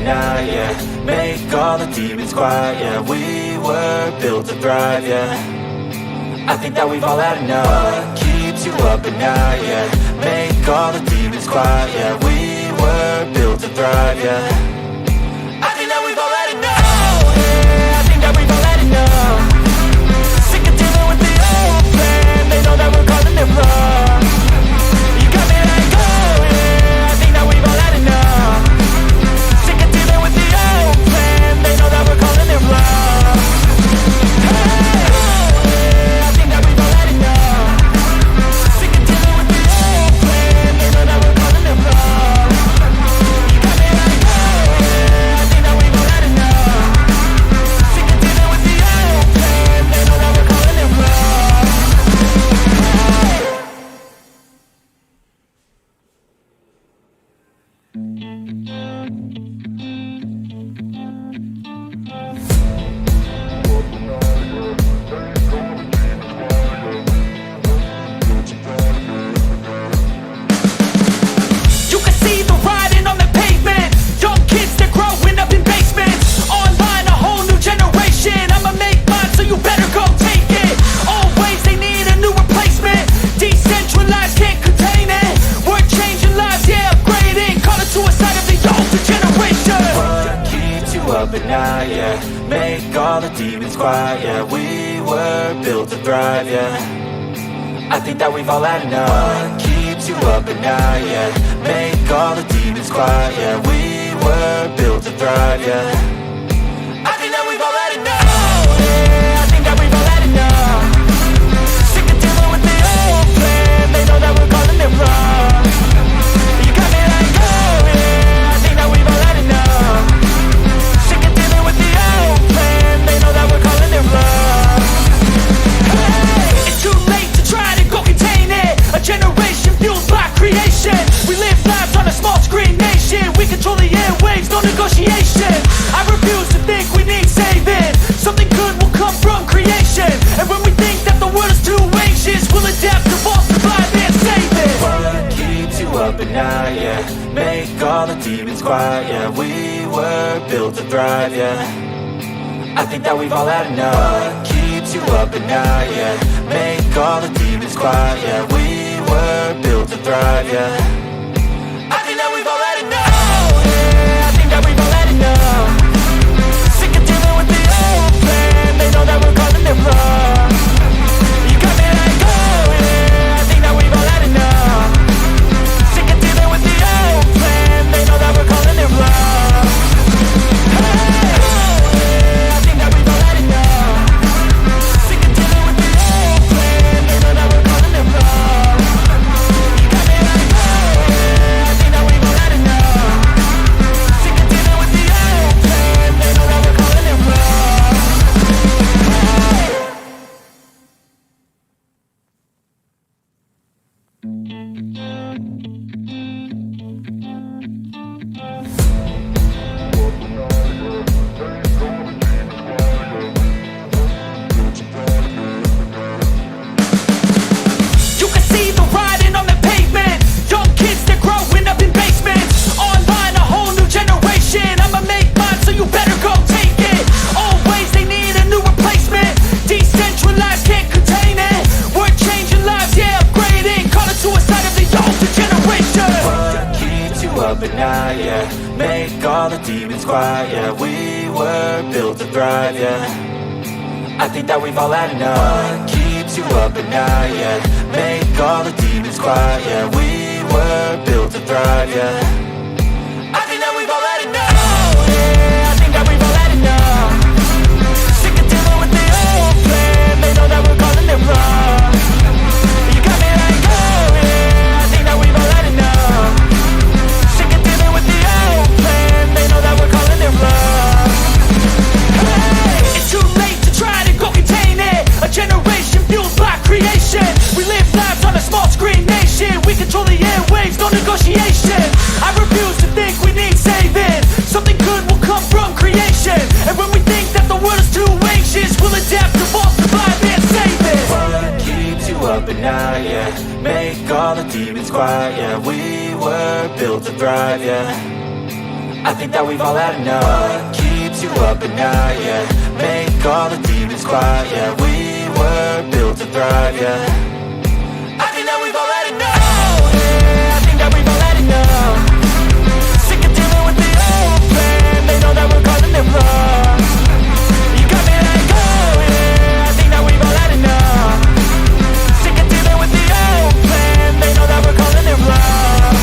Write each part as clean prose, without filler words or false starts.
night, yeah. Make all the demons quiet, yeah. We were built to thrive, yeah. I think that we've all had enough. What keeps you up at night, yeah. Make all the demons quiet, yeah. We were built to thrive, yeah. I think that we've all had enough. Yeah, I think that we've all had enough. Sick of dealing with the old plan. They know that we're calling it wrong. You got me like, oh yeah, I think that we've all had enough. Sick of dealing with the old plan. They know that we're calling it wrong. Hey, oh yeah, I think that we've all had enough. Sick of dealing with the old plan. They know that we're calling it wrong. You got me like, oh yeah, I think that we've all had enough. Sick of dealing with the old plan. They know that we're calling it wrong. You can see the writing on the pavement. Young kids, they're growing up in basements. Online, a whole new generation. I'ma make mine, so you better go take it. Always, they need a new replacement. Decentralized, can't contain it. We're changing lives, yeah, upgrading. Call it suicide of the older generation. What keeps you up at night, yeah. Make all the demons quiet, yeah. We were built to thrive, yeah. I think that we've all had enough. What keeps you up at night, yeah. Make all the demons quiet, yeah. We were built to thrive, yeah. I think that we've all had enough. Yeah, I think that we've all had enough. Sick of dealing with the old plan. They know that we're calling it wrong. You got me like, oh yeah, I think that we've all had enough. Sick of dealing with the old plan. They know that we're calling it wrong. Hey, it's too late to try to go contain it. A generation fueled by creation. We live lives on a small screen nation. We control the airwaves, no negotiation. I refuse to think we need saving. Something good will come from creation. And when we think that the world is too anxious, we'll adapt, evolve, survive, and save it. What keeps you up at night, yeah. Make all the demons quiet, yeah. We were built to thrive, yeah. I think that we've all had enough. What keeps you up at night, yeah. Make all the demons quiet, yeah. We were built to thrive, yeah. I think that we've all had enough. Yeah, I think that we've all had enough. Sick of dealing with the old plan. They know that we're calling it wrong. You got me like, oh yeah, I think that we've all had enough. Sick of dealing with the old plan. They know that we're calling it wrong. Hey, oh yeah, I think that we've all had enough. Sick of dealing with the old plan. They know that we're calling it wrong. You got me like, oh yeah, I think that we've all had enough. Sick of dealing with the old plan. They know that we're calling it wrong. You can see the writing on the pavement. Young kids, they're growing up in basements. Online, a whole new generation. I'ma make mine, so you better go take it. Always, they need a new replacement. Decentralized, can't contain it. We're changing lives, yeah, upgrading. Call it suicide of the older generation. What keeps you up at night, yeah. Make all the demons quiet, yeah. We were built to thrive, yeah. I think that we've all had enough. What keeps you up at night, yeah. Make all the demons quiet, yeah. We were built to thrive, yeah. I think that we've all had enough. Yeah, I think that we've all had enough. Sick of dealing with the old plan. They know that we're calling it wrong. You got me like, oh yeah, I think that we've all had enough. Sick of dealing with the old plan. They know that we're calling it wrong. Hey, it's too late to try to go contain it. A generation fueled by creation. We live lives on a small screen nation. We control the airwaves, no negotiation. I refuse to think we need saving. Something good will come from creation. And when we think that the world is too anxious, we'll adapt, evolve, survive, and save it. What keeps you up at night, yeah. Make all the demons quiet, yeah. We were built to thrive, yeah. I think that we've all had enough. What keeps you up at night, yeah? Make all the demons quiet, yeah. We were built to thrive, yeah. I think that we've all had enough. Oh, yeah, I think that we've all had enough. Sick of dealing with the old plan. They know that we're calling it wrong. You got me like, oh, yeah, I think that we've all had enough. Sick of dealing with the old plan. They know that we're calling it wrong.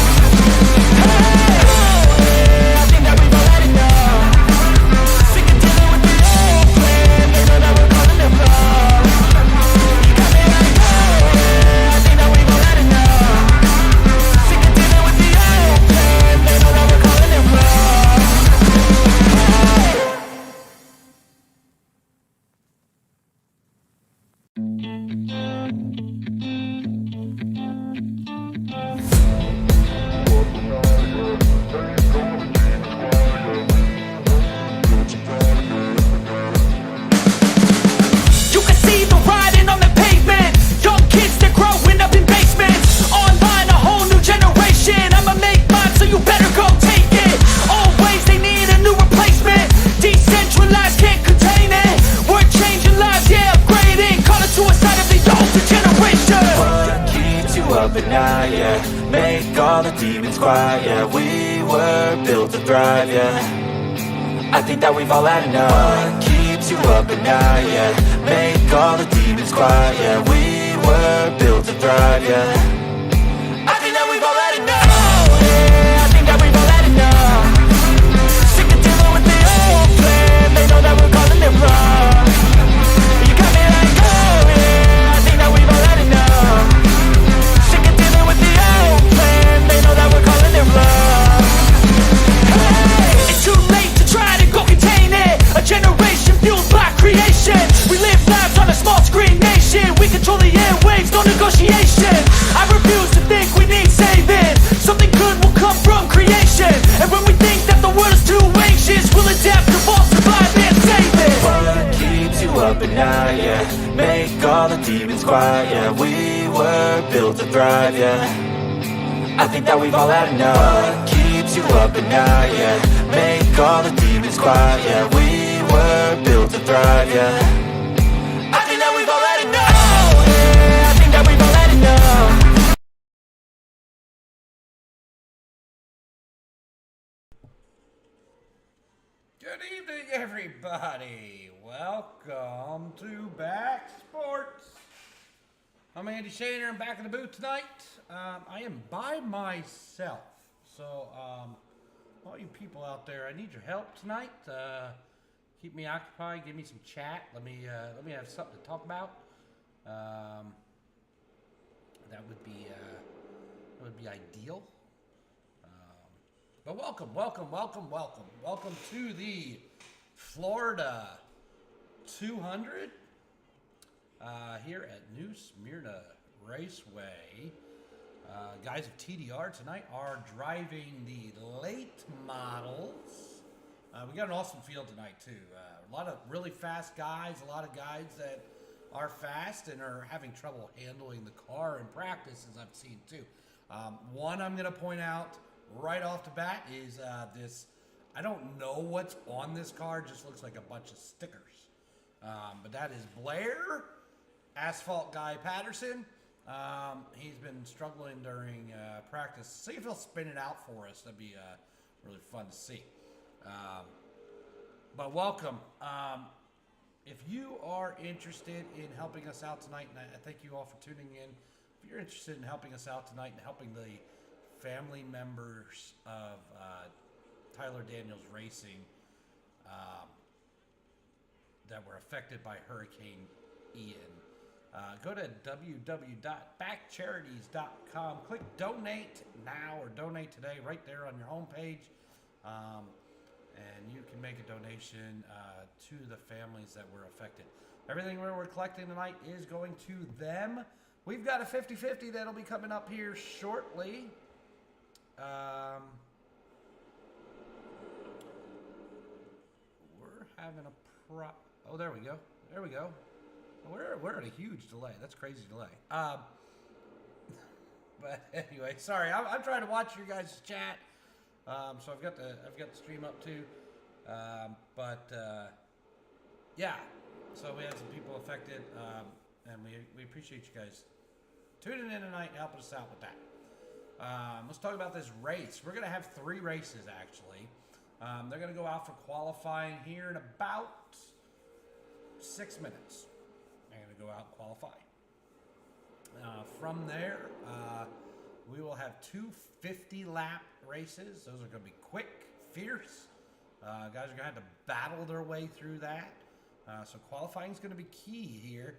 Hey, oh, yeah, I think that we've all had enough. Sick of dealing with the old plan. They know that we're calling it wrong. You got me like, oh, yeah, I think that we've all had enough. Sick of dealing with the old plan. They know that we're calling it wrong. You can see the writing on the pavement. Young kids, they're growing up in basements. Online, a whole new generation. I'ma make mine, so you better go take it. Always, they need a new replacement. Decentralized, can't contain it. We're changing lives, yeah, upgrading. Call it suicide of the older generation. What keeps you up at night, yeah? Make all the demons quiet, yeah. We were built to thrive, yeah. I think that we've all had enough. What keeps you up at night, yeah? Make all the demons quiet, yeah. We were built to thrive, yeah. I think that we've all had enough. Oh, yeah, I think that we've all had enough. Sick of dealing with the old plan. They know that we're calling it wrong. You got me like, oh, yeah, I think that we've all had enough. Sick of dealing with the old plan. They know that we're calling it wrong. Hey, it's too late to try to go contain it. A generation fueled by creation. We live lives on a small screen nation. We control the airwaves, no negotiation. I refuse to think we need saving. Something good will come from creation. And when we think that the world is too anxious, we'll adapt, evolve, survive, and save it. What keeps you up at night, yeah? Make all the demons quiet, yeah. We were built to thrive, yeah. I think that we've all had enough. What keeps you up at night, yeah? Make all the demons quiet, yeah. We were built to thrive, yeah. I think that we've all had enough. Oh, yeah, I think that we've all had enough. Good evening, everybody. Welcome to Back Sports. I'm Andy Shaner. I'm back in the booth tonight. I am by myself. So, all you people out there, I need your help tonight. Keep me occupied. Give me some chat. Let me have something to talk about. That would be ideal. But welcome to the Florida 200 here at New Smyrna Raceway. Guys of TDR tonight are driving the late models. We got an awesome field tonight too. A lot of really fast guys, a lot of guys that are fast and are having trouble handling the car in practice, as I've seen too. One I'm going to point out right off the bat is this. I don't know what's on this car. It just looks like a bunch of stickers. But that is Blair, Asphalt Guy Patterson. He's been struggling during practice. See if he'll spin it out for us. That'd be really fun to see. But welcome. If you are interested in helping us out tonight, and I thank you all for tuning in. If you're interested in helping us out tonight and helping the family members of Tyler Daniels Racing that were affected by Hurricane Ian, go to www.BACCCharities.com. Click donate now or donate today right there on your homepage. And you can make a donation to the families that were affected. Everything we're collecting tonight is going to them. We've got a 50-50 that'll be coming up here shortly. We're having a oh, there we go. There we go. We're at a huge delay. That's crazy delay. But anyway, sorry. I'm trying to watch your guys' chat. So I've got the stream up too. Yeah, so we had some people affected, and we appreciate you guys tuning in tonight and helping us out with that. Let's talk about this race. We're going to have 3 races, actually. They're going to go out for qualifying here in about 6 minutes. They're going to go out and qualify. From there, we will have 2 50-lap races. Those are going to be quick, fierce. Guys are going to have to battle their way through that. So qualifying is going to be key here.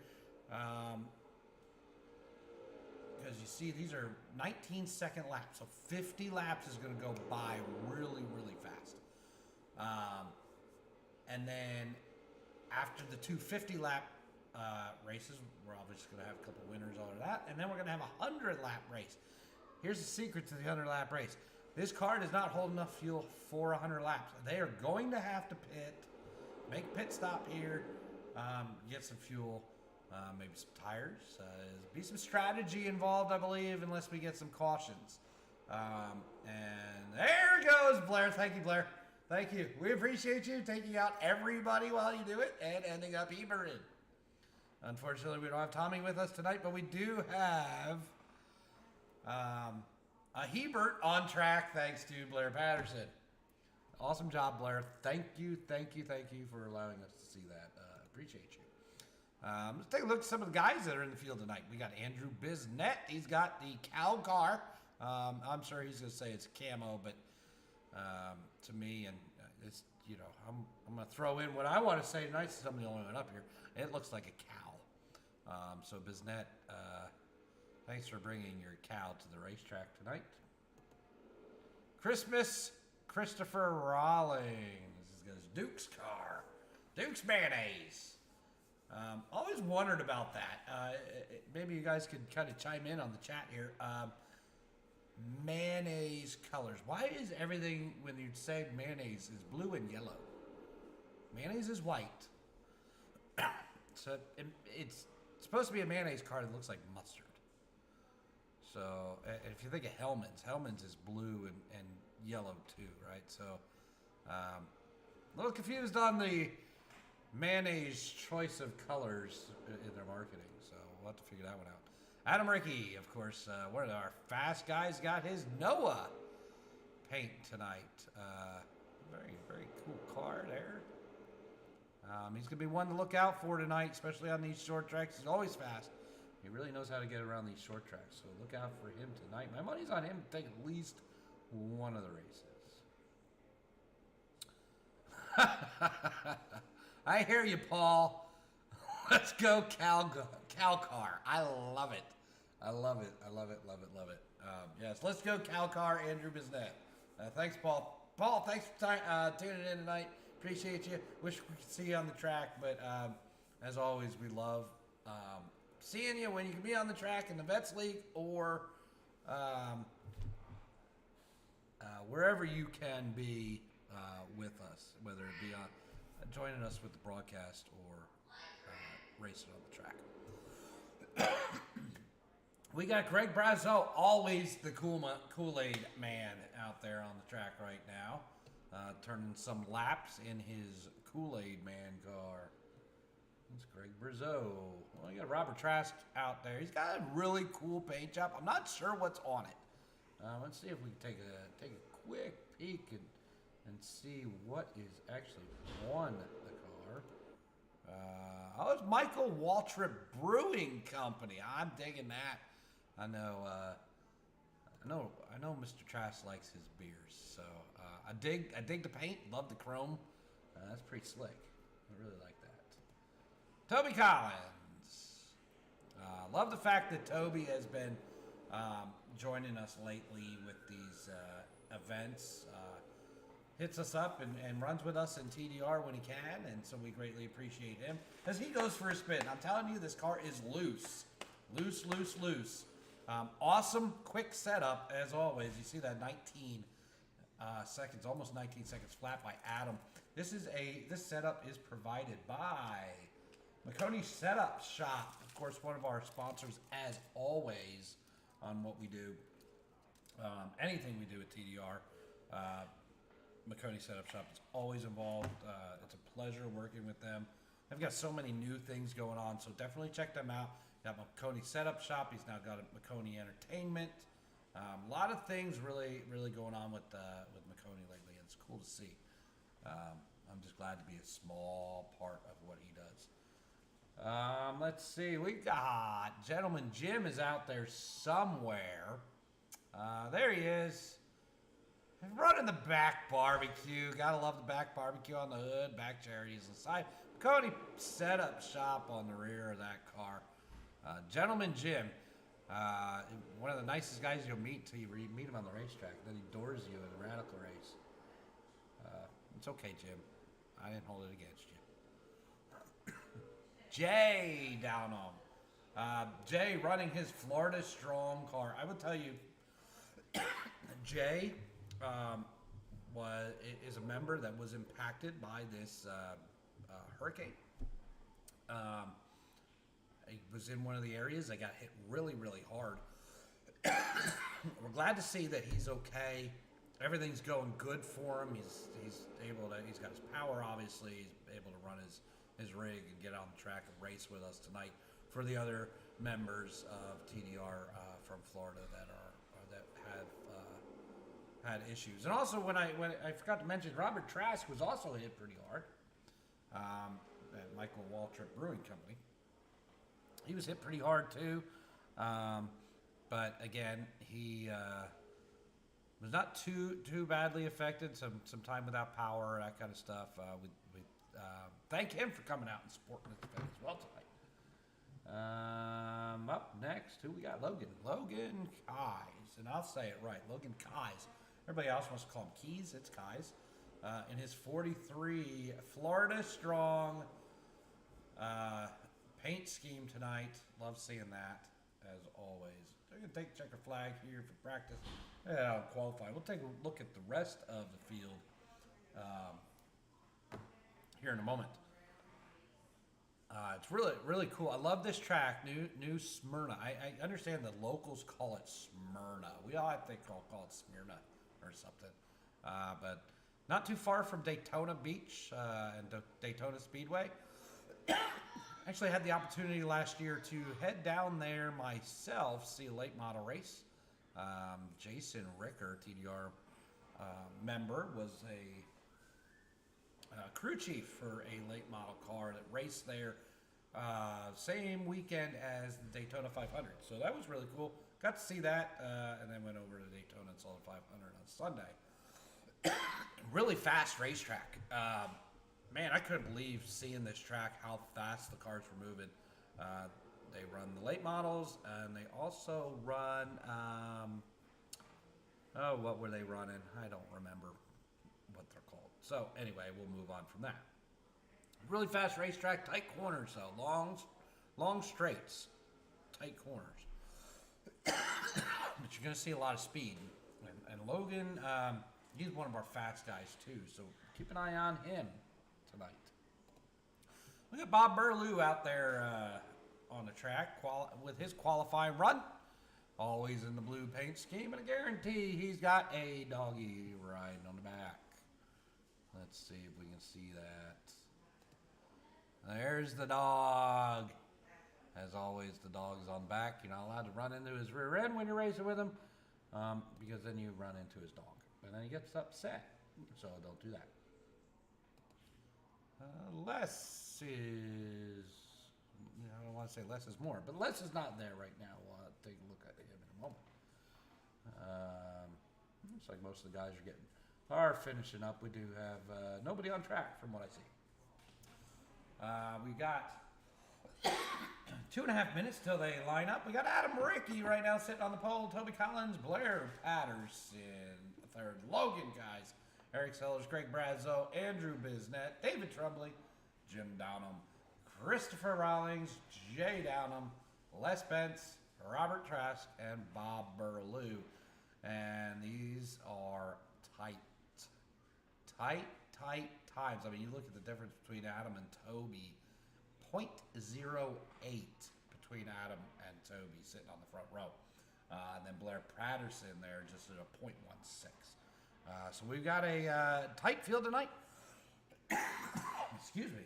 Because you see, these are 19-second laps. So 50 laps is going to go by really, really fast. And then after the 2 50-lap races, we're obviously going to have a couple winners out of that. And then we're going to have a 100-lap race. Here's the secret to the 100-lap race. This car does not hold enough fuel for 100 laps. They are going to have to make a pit stop here, get some fuel, maybe some tires. Be some strategy involved, I believe, unless we get some cautions. And there goes Blair. Thank you, Blair. Thank you. We appreciate you taking out everybody while you do it and ending up Hebert. Unfortunately, we don't have Tommy with us tonight, but we do have a Hebert on track thanks to Blair Patterson. Awesome job, Blair. Thank you for allowing us to see that. Appreciate you. Let's take a look at some of the guys that are in the field tonight. We got Andrew Biznett. He's got the cow car. I'm sure he's going to say it's camo, but to me, and it's, you know, I'm going to throw in what I want to say tonight since I'm the only one up here. It looks like a cow. So Biznett, thanks for bringing your cow to the racetrack tonight. Christopher Rawlings. He's got his Duke's car. Duke's mayonnaise. Always wondered about that. Maybe you guys could kind of chime in on the chat here. Mayonnaise colors. Why is everything, when you say mayonnaise, is blue and yellow? Mayonnaise is white. So it's supposed to be a mayonnaise car that looks like mustard. So if you think of Hellman's is blue and yellow too, right? So a little confused on the mayonnaise choice of colors in their marketing. So we'll have to figure that one out. Adam Rickey, of course, one of our fast guys, got his Noah paint tonight. Very, very cool car there. He's going to be one to look out for tonight, especially on these short tracks. He's always fast. He really knows how to get around these short tracks, so look out for him tonight. My money's on him to take at least one of the races. I hear you, Paul. Let's go cow car. I love it. I love it. Yes, let's go cow car, Andrew Biznett. Thanks, Paul. Paul, thanks for tuning in tonight. Appreciate you. Wish we could see you on the track, but as always, we love seeing you when you can be on the track in the Vets League or wherever you can be with us, whether it be on joining us with the broadcast or racing on the track. We got Greg Brazeau, always the Kool-Aid man out there on the track right now, turning some laps in his Kool-Aid man car. That's Greg Brazeau. Well, you got Robert Trask out there. He's got a really cool paint job. I'm not sure what's on it. Let's see if we can take a quick peek and see what is actually on the car. It's Michael Waltrip Brewing Company. I'm digging that. I know Mr. Trask likes his beers, so I dig the paint. Love the chrome. That's pretty slick. I really like that. Toby Collins. Love the fact that Toby has been joining us lately with these events. Hits us up and runs with us in TDR when he can, and so we greatly appreciate him as he goes for a spin. I'm telling you, this car is loose. Awesome quick setup as always. You see that 19 seconds, almost 19 seconds flat by Adam. This setup is provided by McConey Setup Shop, of course, one of our sponsors as always on what we do. Anything we do at TDR. McConey Setup Shop is always involved. It's a pleasure working with them. They've got so many new things going on, so definitely check them out. Got McConey Setup Shop. He's now got a McConey Entertainment. A lot of things really going on with McConey lately. It's cool to see. I'm just glad to be a small part of what he does. Let's see. We got Gentleman Jim is out there somewhere. There he is. Running the back barbecue. Gotta love the back barbecue on the hood. BACC Charities on the side. Cody Setup Shop on the rear of that car. Gentleman Jim. One of the nicest guys you'll meet till you meet him on the racetrack. Then he doors you in a radical race. It's okay, Jim. I didn't hold it against you. Jay Downham. Jay running his Florida Strong car. I will tell you, Jay is a member that was impacted by this hurricane. He was in one of the areas that got hit really hard. We're glad to see that he's okay. Everything's going good for him. He's got his power, obviously. He's able to run his rig and get on the track and race with us tonight. For the other members of TDR from Florida that have had issues, and also when I forgot to mention, Robert Trask was also hit pretty hard. At Michael Waltrip Brewing Company, he was hit pretty hard too. But again, he was not too badly affected. Some time without power, that kind of stuff. We thank him for coming out and supporting this event as well tonight. Up next, who we got? Logan Kies, and I'll say it right, Logan Kies. Everybody else wants to call him Keys. It's Kies. In his 43 Florida Strong paint scheme tonight. Love seeing that, as always. They're going to take checker flag here for practice. Yeah, qualify. We'll take a look at the rest of the field here in a moment. It's really cool. I love this track, new Smyrna. I understand the locals call it Smyrna. We all have to call it Smyrna or something. But not too far from Daytona Beach and Daytona Speedway. Actually had the opportunity last year to head down there myself, see a late model race. Jason Ricker, TDR member, was a crew chief for a late model car that raced there same weekend as the Daytona 500. So that was really cool. Got to see that, and then went over to Daytona and saw the 500 on Sunday. Really fast racetrack. Man, I couldn't believe seeing this track, how fast the cars were moving. They run the late models, and they also run, what were they running? I don't remember what they're called. So anyway, we'll move on from that. Really fast racetrack, tight corners though, long straights, tight corners. But you're going to see a lot of speed. And Logan, he's one of our fast guys too, so keep an eye on him tonight. We got Bob Burlew out there on the track with his qualifying run. Always in the blue paint scheme, and I guarantee he's got a doggy riding on the back. Let's see if we can see that. There's the dog. As always, the dog's on the back. You're not allowed to run into his rear end when you're racing with him, because then you run into his dog. And then he gets upset. So don't do that. Les is... I don't want to say less is more, but Les is not there right now. We'll take a look at him in a moment. Looks like most of the guys are finishing up. We do have nobody on track from what I see. We got 2.5 minutes till they line up. We got Adam Ricky right now sitting on the pole. Toby Collins, Blair Patterson, third. Logan guys, Eric Sellers, Greg Brazzo, Andrew Bisnet, David Trumbley, Jim Downham, Christopher Rawlings, Jay Downham, Les Bentz, Robert Trask, and Bob Burlew. And these are tight times. I mean, you look at the difference between Adam and Toby. 0.08 between Adam and Toby sitting on the front row. And then Blair Patterson there just at a 0.16. So we've got a tight field tonight. Excuse me.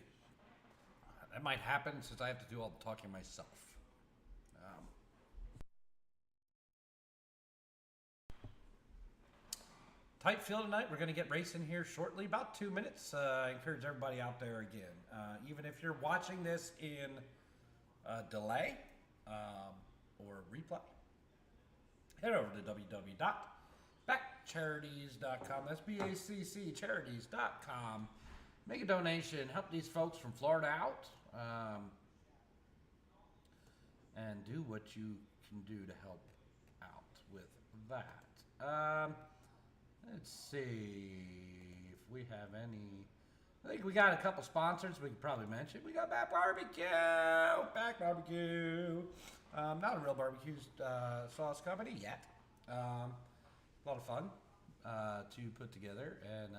That might happen since I have to do all the talking myself. Tight field tonight. We're going to get racing here shortly, about 2 minutes. I encourage everybody out there again, even if you're watching this in delay or replay, head over to www.bacccharities.com. That's BACC Charities.com. Make a donation, help these folks from Florida out, and do what you can do to help out with that. Let's see if we have any. I think we got a couple sponsors we could probably mention. We got BACC Barbecue. Not a real barbecue sauce company yet. A lot of fun to put together. And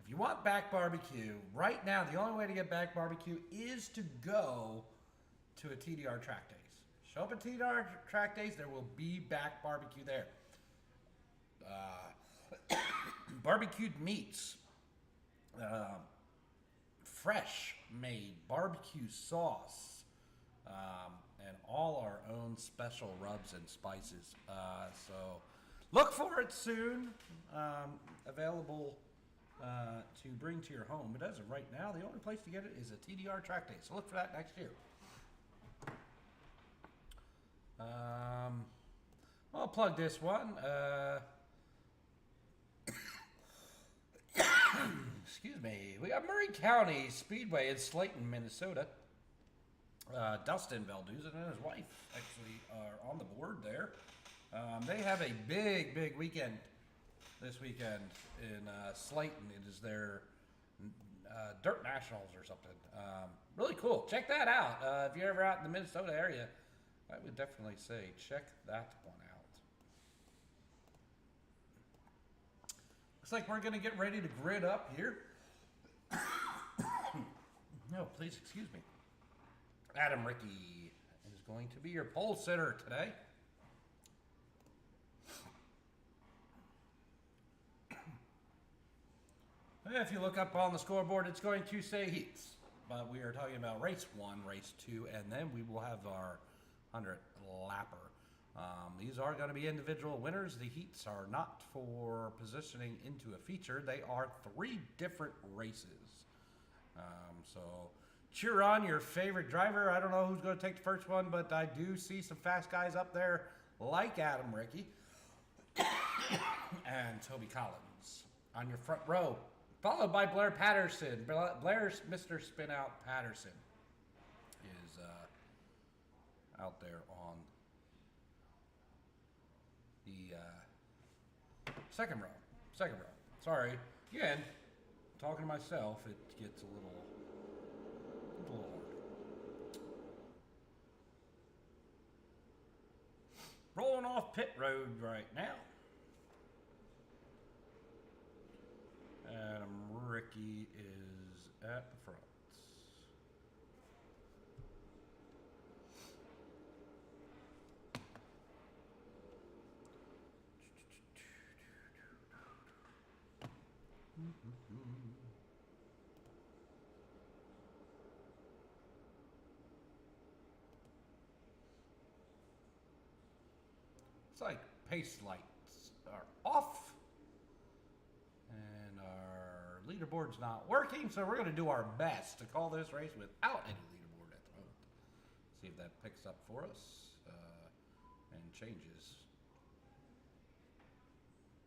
if you want BACC Barbecue, right now the only way to get BACC Barbecue is to go to a TDR track days. Show up at TDR track days. There will be BACC Barbecue there. Barbecued meats, fresh made barbecue sauce, and all our own special rubs and spices. So look for it soon. Available to bring to your home. But as of right now, the only place to get it is a TDR track day. So look for that next year. I'll plug this one. Excuse me. We got Murray County Speedway in Slayton, Minnesota. Dustin Valduza and his wife actually are on the board there. They have a big weekend this weekend in Slayton. It is their Dirt Nationals or something. Really cool. Check that out. If you're ever out in the Minnesota area, I would definitely say check that one out. Looks like we're going to get ready to grid up here. No, please excuse me. Adam Rickey is going to be your pole sitter today. If you look up on the scoreboard, it's going to say heats. But we are talking about race 1, race 2, and then we will have our 100 lapper. These are going to be individual winners. The heats are not for positioning into a feature. They are 3 different races. So cheer on your favorite driver. I don't know who's going to take the first one, but I do see some fast guys up there like Adam Rickey and Toby Collins on your front row, followed by Blair Patterson. Blair's Mr. Spin Out Patterson is out there on the second row. Sorry. Again, talking to myself, it gets a little hard. Rolling off pit road right now. Adam Rickey is at the front. It's like pace lights are off and our leaderboard's not working, so we're going to do our best to call this race without any leaderboard at the moment. See if that picks up for us and changes.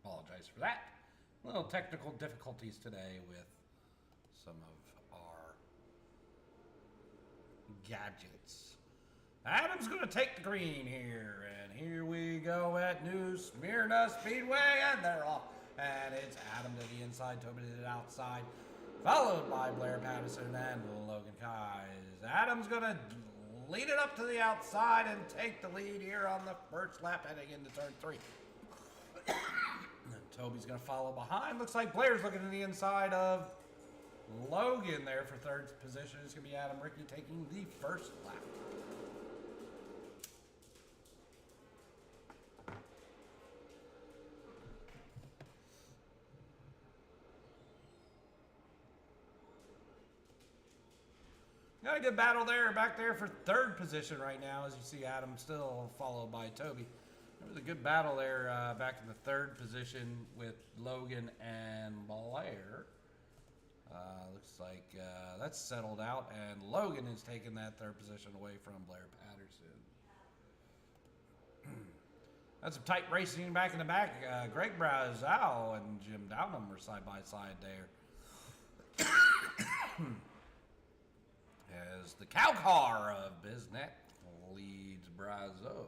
Apologize for that. Little technical difficulties today with some of our gadgets. Adam's going to take the green here, and here we go at New Smyrna Speedway, and they're off. And it's Adam to the inside, Toby to the outside, followed by Blair Patterson and Logan Keyes. Adam's going to lead it up to the outside and take the lead here on the first lap heading into turn 3. Toby's going to follow behind. Looks like Blair's looking to the inside of Logan there for third position. It's going to be Adam Rickey taking the first lap. Got a good battle there, back there for third position right now, as you see Adam still followed by Toby. There was a good battle there back in the third position with Logan and Blair. Looks like that's settled out, and Logan has taken that third position away from Blair Patterson. That's some tight racing back in the back. Greg Brazow and Jim Downham were side by side there. As the cow car of Biznet leads Brazow.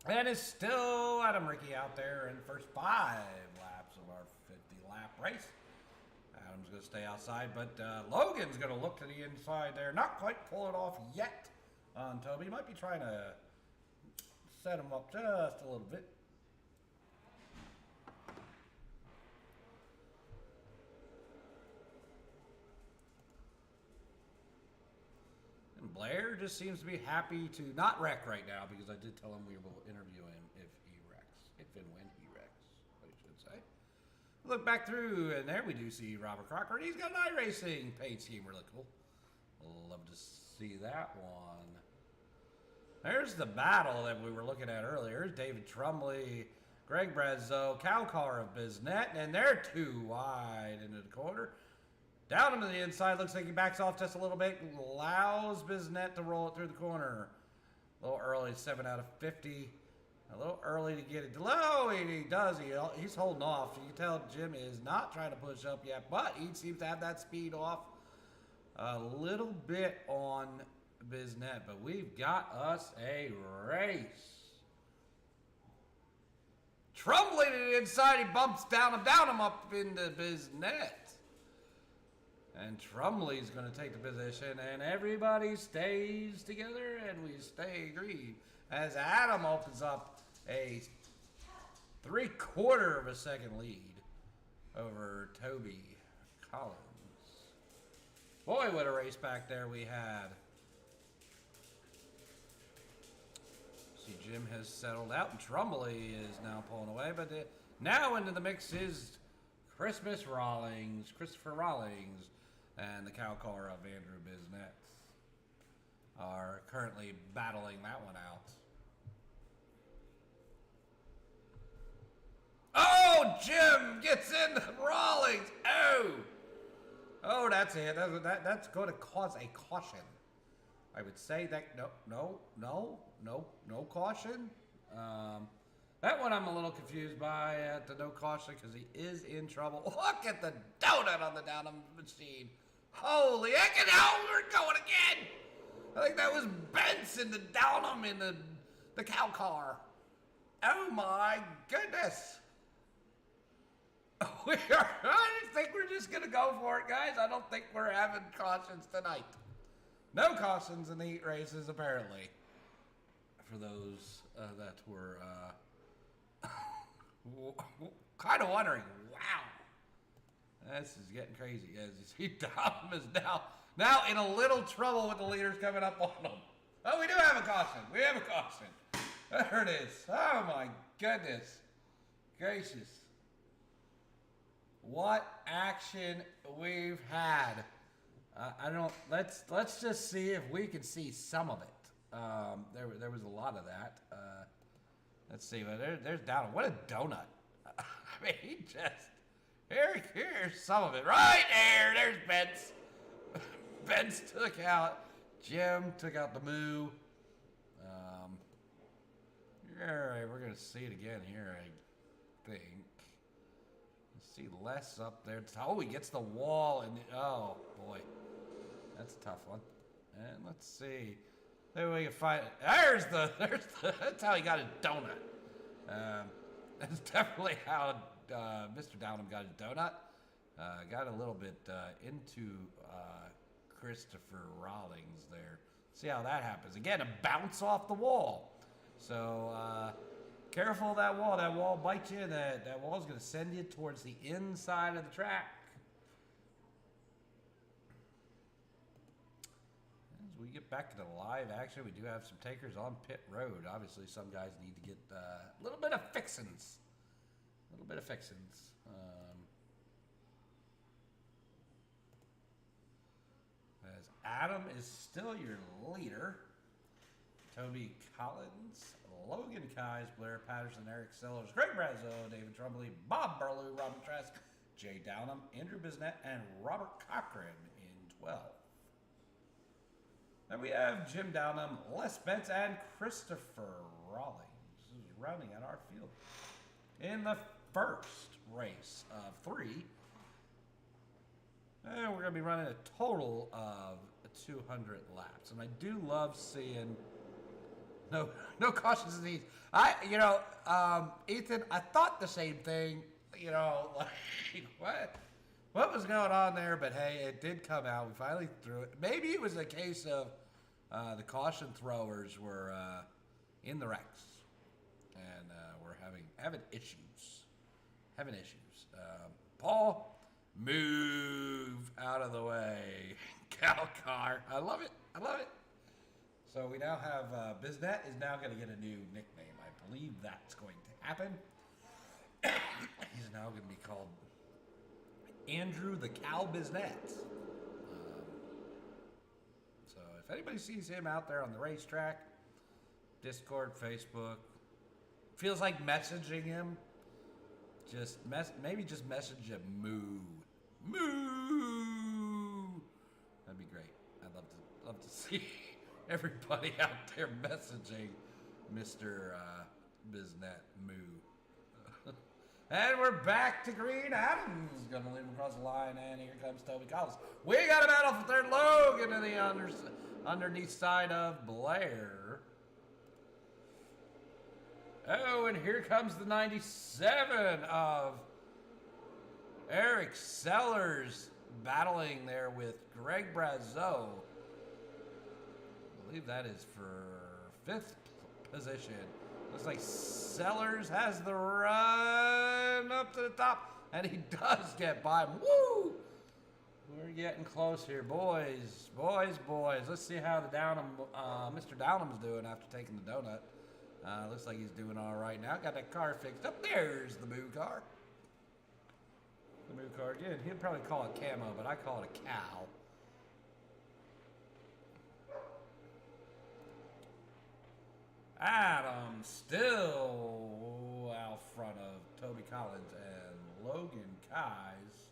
And it's still Adam Ricky out there in the first 5 laps of our 50-lap race. Adam's going to stay outside, but Logan's going to look to the inside there. Not quite pull it off yet on Toby. He might be trying to set him up just a little bit. And Blair just seems to be happy to not wreck right now, because I did tell him we will interview him if he wrecks. If and when he wrecks, I should say. Look back through, and there we do see Robert Crocker. He's got an iRacing paint scheme, really cool. Love to see that one. There's the battle that we were looking at earlier. There's David Trumley, Greg Brazow, cow car of Biznet, and they're too wide into the corner. Down into the inside, looks like he backs off just a little bit, allows Biznet to roll it through the corner. A little early, 7 out of 50. A little early to get it low, and he does. He's holding off. You can tell Jim is not trying to push up yet, but he seems to have that speed off a little bit on Biznet. But we've got us a race. Trumley to the inside, he bumps down him up into Biznet. And Trumley's going to take the position, and everybody stays together, and we stay green. As Adam opens up a 3/4 of a second lead over Toby Collins. Boy, what a race back there we had. See, Jim has settled out, and Trumley is now pulling away, but now into the mix is Christopher Rawlings, and the cow car of Andrew Biznet are currently battling that one out. Oh, Jim gets into Rawlings. Oh, that's it. That's going to cause a caution. I would say that no caution. That one I'm a little confused by at the no caution, because he is in trouble. Look at the donut on the Downham machine. Holy heck, and now we're going again. I think that was Benson, the Downham in the cow car. Oh my goodness. I think we're just going to go for it, guys. I don't think we're having cautions tonight. No cautions in the heat races, apparently. For those that were kind of wondering, wow. This is getting crazy. As you see, Dom is now in a little trouble with the leaders coming up on him. Oh, we do have a caution. We have a caution. There it is. Oh, my goodness gracious. What action we've had. I don't. Let's just see if we can see some of it. There was a lot of that. Let's see. But there's Downham. What a donut. I mean, he just here's some of it right there. There's Benz. Benz took out. Jim took out the moo. All right, we're gonna see it again here, I think. See less up there. Oh, he gets the wall, and oh boy, that's a tough one. And let's see. Maybe we can find. There's the. That's how he got his donut. That's definitely how Mr. Downham got his donut. Got a little bit into Christopher Rawlings there. See how that happens. Again, a bounce off the wall. So careful of that wall. That wall bites you. That wall is going to send you towards the inside of the track. As we get back to the live action, we do have some takers on pit road. Obviously, some guys need to get a little bit of fixins. A little bit of fixins. Adam is still your leader. Toby Collins, Logan Keyes, Blair Patterson, Eric Sellers, Greg Brazo, David Trumbley, Bob Burlew, Robin Trask, Jay Downham, Andrew Bisnett, and Robert Cochran in 12th. Then we have Jim Downham, Les Bentz, and Christopher Rawlings rounding out our field. In the first race of 3, and we're going to be running a total of 200 laps. And I do love seeing no cautions in these. Ethan, I thought the same thing. What was going on there? But hey, it did come out. We finally threw it. Maybe it was a case of the caution throwers were in the wrecks, and we're having issues. Paul, move out of the way. Cow car. I love it. So we now have Bisnett is now going to get a new nickname. I believe that's going to happen. He's now going to be called Andrew the Cow Bisnett. So if anybody sees him out there on the racetrack, Discord, Facebook, feels like messaging him, maybe just message him moo. That'd be great. I'd love to see everybody out there messaging Mr. Bisnett moo. And we're back to green. Adams gonna lead him across the line, and here comes Toby Collins. We got a battle for third. Logan to the underneath side of Blair. Oh, and here comes the 97 of Eric Sellers battling there with Greg Brazo. I believe that is for 5th position. Looks like Sellers has the run up to the top, and he does get by him. Woo! We're getting close here, boys. Let's see how the Mr. Downham's doing after taking the donut. Looks like he's doing all right now. Got that car fixed up. There's the moo car. The moo car again. He'd probably call it camo, but I call it a cow. Adam still out front of Toby Collins and Logan Keyes.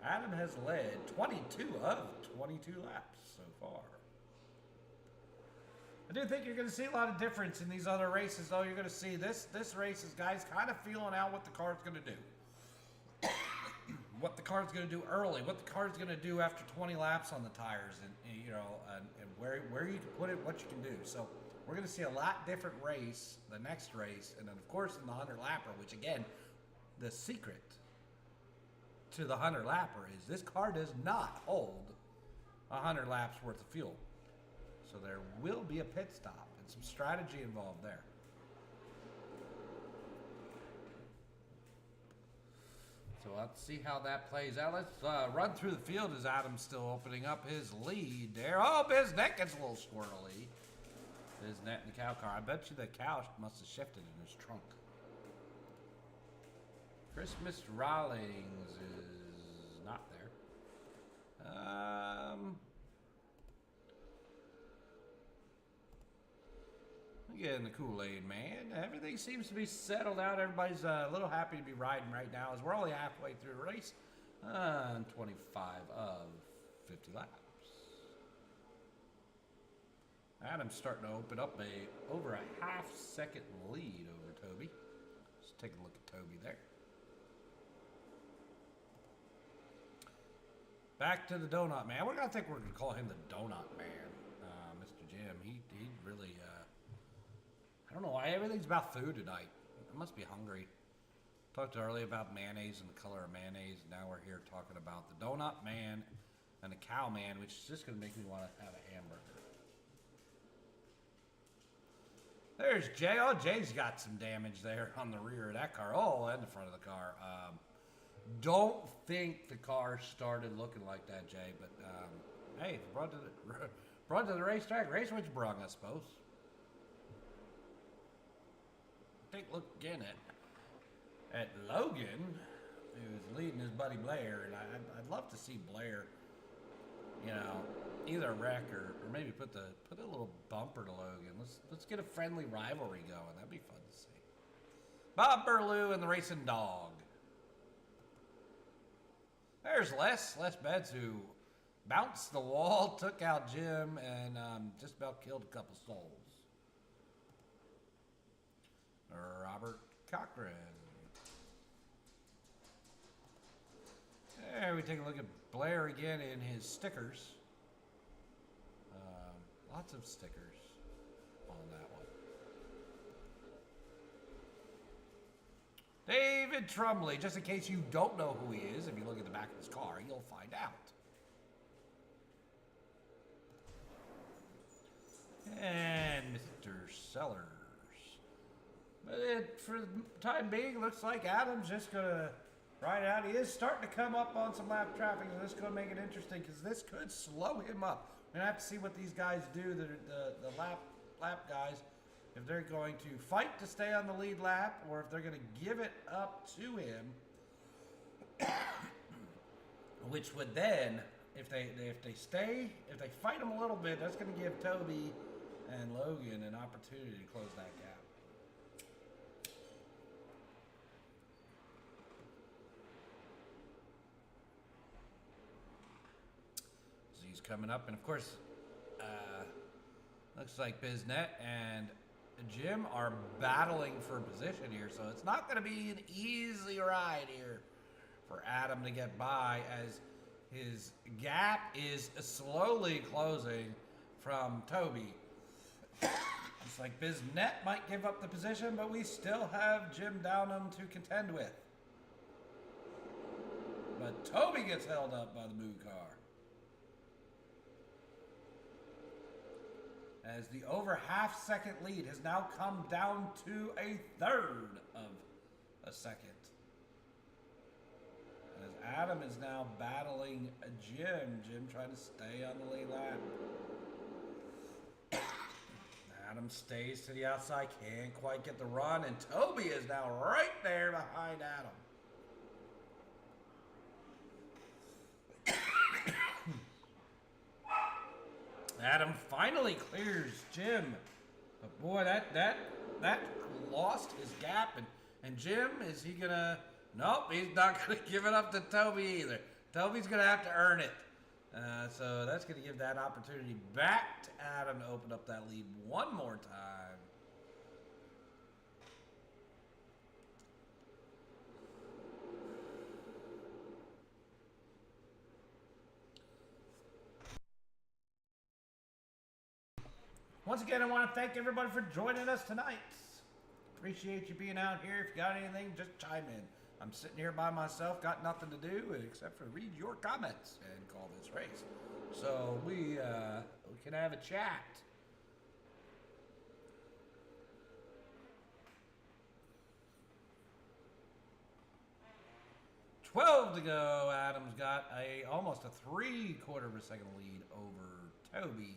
Adam has led 22 of 22 laps so far. I do think you're going to see a lot of difference in these other races, though. You're going to see this race is guys kind of feeling out what the car's going to do. What the car's going to do early, what the car's going to do after 20 laps on the tires, and where you can put it, what you can do. So we're going to see a lot different race the next race, and then of course in the 100 lapper, which again, the secret to the 100 lapper is this car does not hold 100 laps worth of fuel. So there will be a pit stop and some strategy involved there. So let's see how that plays out. Let's run through the field as Adam's still opening up his lead there. Oh, Bisnett gets a little squirrely. Bisnett in the cow car. I bet you the cow must have shifted in his trunk. Christmas Rawlings is not there. Again, the Kool-Aid man. Everything seems to be settled out. Everybody's a little happy to be riding right now as we're only halfway through the race. 25 of 50 laps. Adam's starting to open up over a half-second lead over Toby. Let's take a look at Toby there. Back to the Donut Man. We're going to call him the Donut Man, Mr. Jim. He really, I don't know why everything's about food tonight. I must be hungry. Talked earlier about mayonnaise and the color of mayonnaise. Now we're here talking about the Donut Man and the Cow Man, which is just going to make me want to have a hamburger. There's Jay. Oh, Jay's got some damage there on the rear of that car. Oh, and the front of the car. Don't think the car started looking like that, Jay. But hey, if you brought to the racetrack, race what you brung, I suppose. Take a look again at Logan, who's leading his buddy Blair, and I'd love to see Blair, either a wreck or maybe put a little bumper to Logan. Let's get a friendly rivalry going. That'd be fun to see. Bob Burlew and the Racing Dog. There's Les Betts, who bounced the wall, took out Jim, and just about killed a couple souls. Robert Cochran. There we take a look at Blair again in his stickers. Lots of stickers on that one. David Trumley, just in case you don't know who he is, if you look at the back of his car, you'll find out. And Mr. Sellers. But for the time being, looks like Adam's just going to ride out. He is starting to come up on some lap traffic, and this is going to make it interesting because this could slow him up. We're going to have to see what these guys do, the lap guys, if they're going to fight to stay on the lead lap or if they're going to give it up to him, which would then, if they fight him a little bit, that's going to give Toby and Logan an opportunity to close that gap. So he's coming up, and of course, looks like Biznett and Jim are battling for position here, so it's not going to be an easy ride here for Adam to get by as his gap is slowly closing from Toby. It's like Biznett might give up the position, but we still have Jim Downham to contend with. But Toby gets held up by the Moo car. As the over half-second lead has now come down to a third of a second. As Adam is now battling Jim. Jim trying to stay on the lead lap. Adam stays to the outside, can't quite get the run, and Toby is now right there behind Adam. Adam finally clears Jim, but boy, that lost his gap, and Jim, is he gonna? Nope, he's not gonna give it up to Toby either. Toby's gonna have to earn it. So that's going to give that opportunity back to Adam to open up that lead one more time. Once again, I want to thank everybody for joining us tonight. Appreciate you being out here. If you got anything, just chime in. I'm sitting here by myself, got nothing to do except for read your comments and call this race. So we can have a chat. $12 to go. Adam's got almost a 3/4 of a second lead over Toby,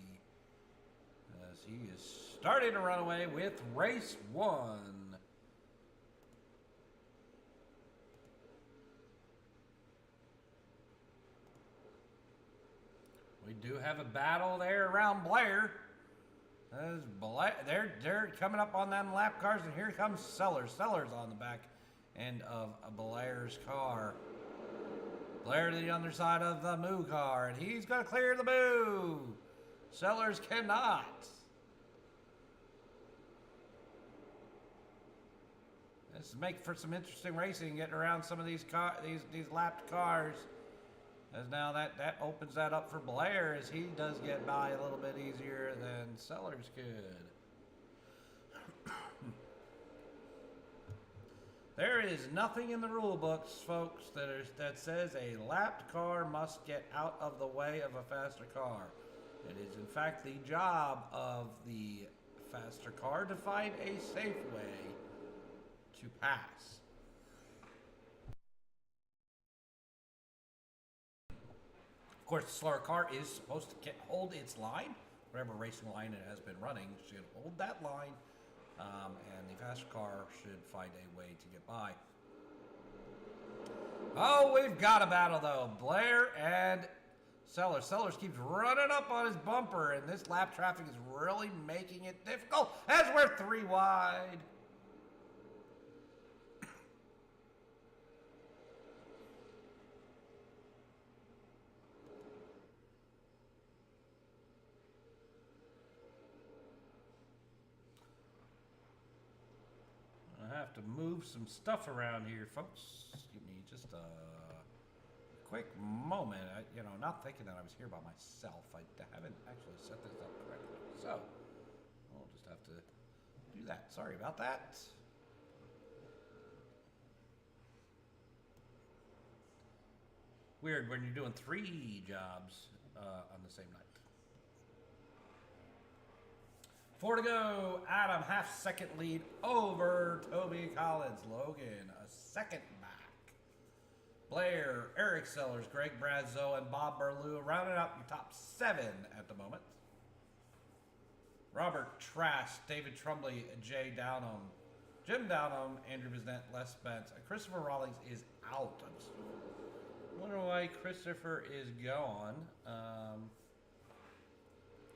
as he is starting to run away with race 1. We do have a battle there around Blair. They're coming up on them lap cars, and here comes Sellers. Sellers on the back end of Blair's car. Blair to the underside of the Moo car, and he's going to clear the Moo. Sellers cannot. This is making for some interesting racing, getting around some of these lapped cars. As now that opens that up for Blair, as he does get by a little bit easier than Sellers could. There is nothing in the rule books, folks, that says a lapped car must get out of the way of a faster car. It is, in fact, the job of the faster car to find a safe way to pass. Of course, the slower car is supposed to hold its line. Whatever racing line it has been running should hold that line, and the faster car should find a way to get by. Oh, we've got a battle, though. Blair and Sellers keeps running up on his bumper, and this lap traffic is really making it difficult as we're 3 wide. I have to move some stuff around here, folks. Give me just a quick moment. Not thinking that I was here by myself. I haven't actually set this up correctly. So, we'll just have to do that. Sorry about that. Weird when you're doing 3 jobs on the same night. 4 to go. Adam, half-second lead over Toby Collins. Logan, a second back. Blair, Eric Sellers, Greg Brazo, and Bob Berlew rounding up your top 7 at the moment. Robert Trask, David Trumley, Jay Downham, Jim Downham, Andrew Biznett, Les Spence. Christopher Rawlings is out. I wonder why Christopher is gone.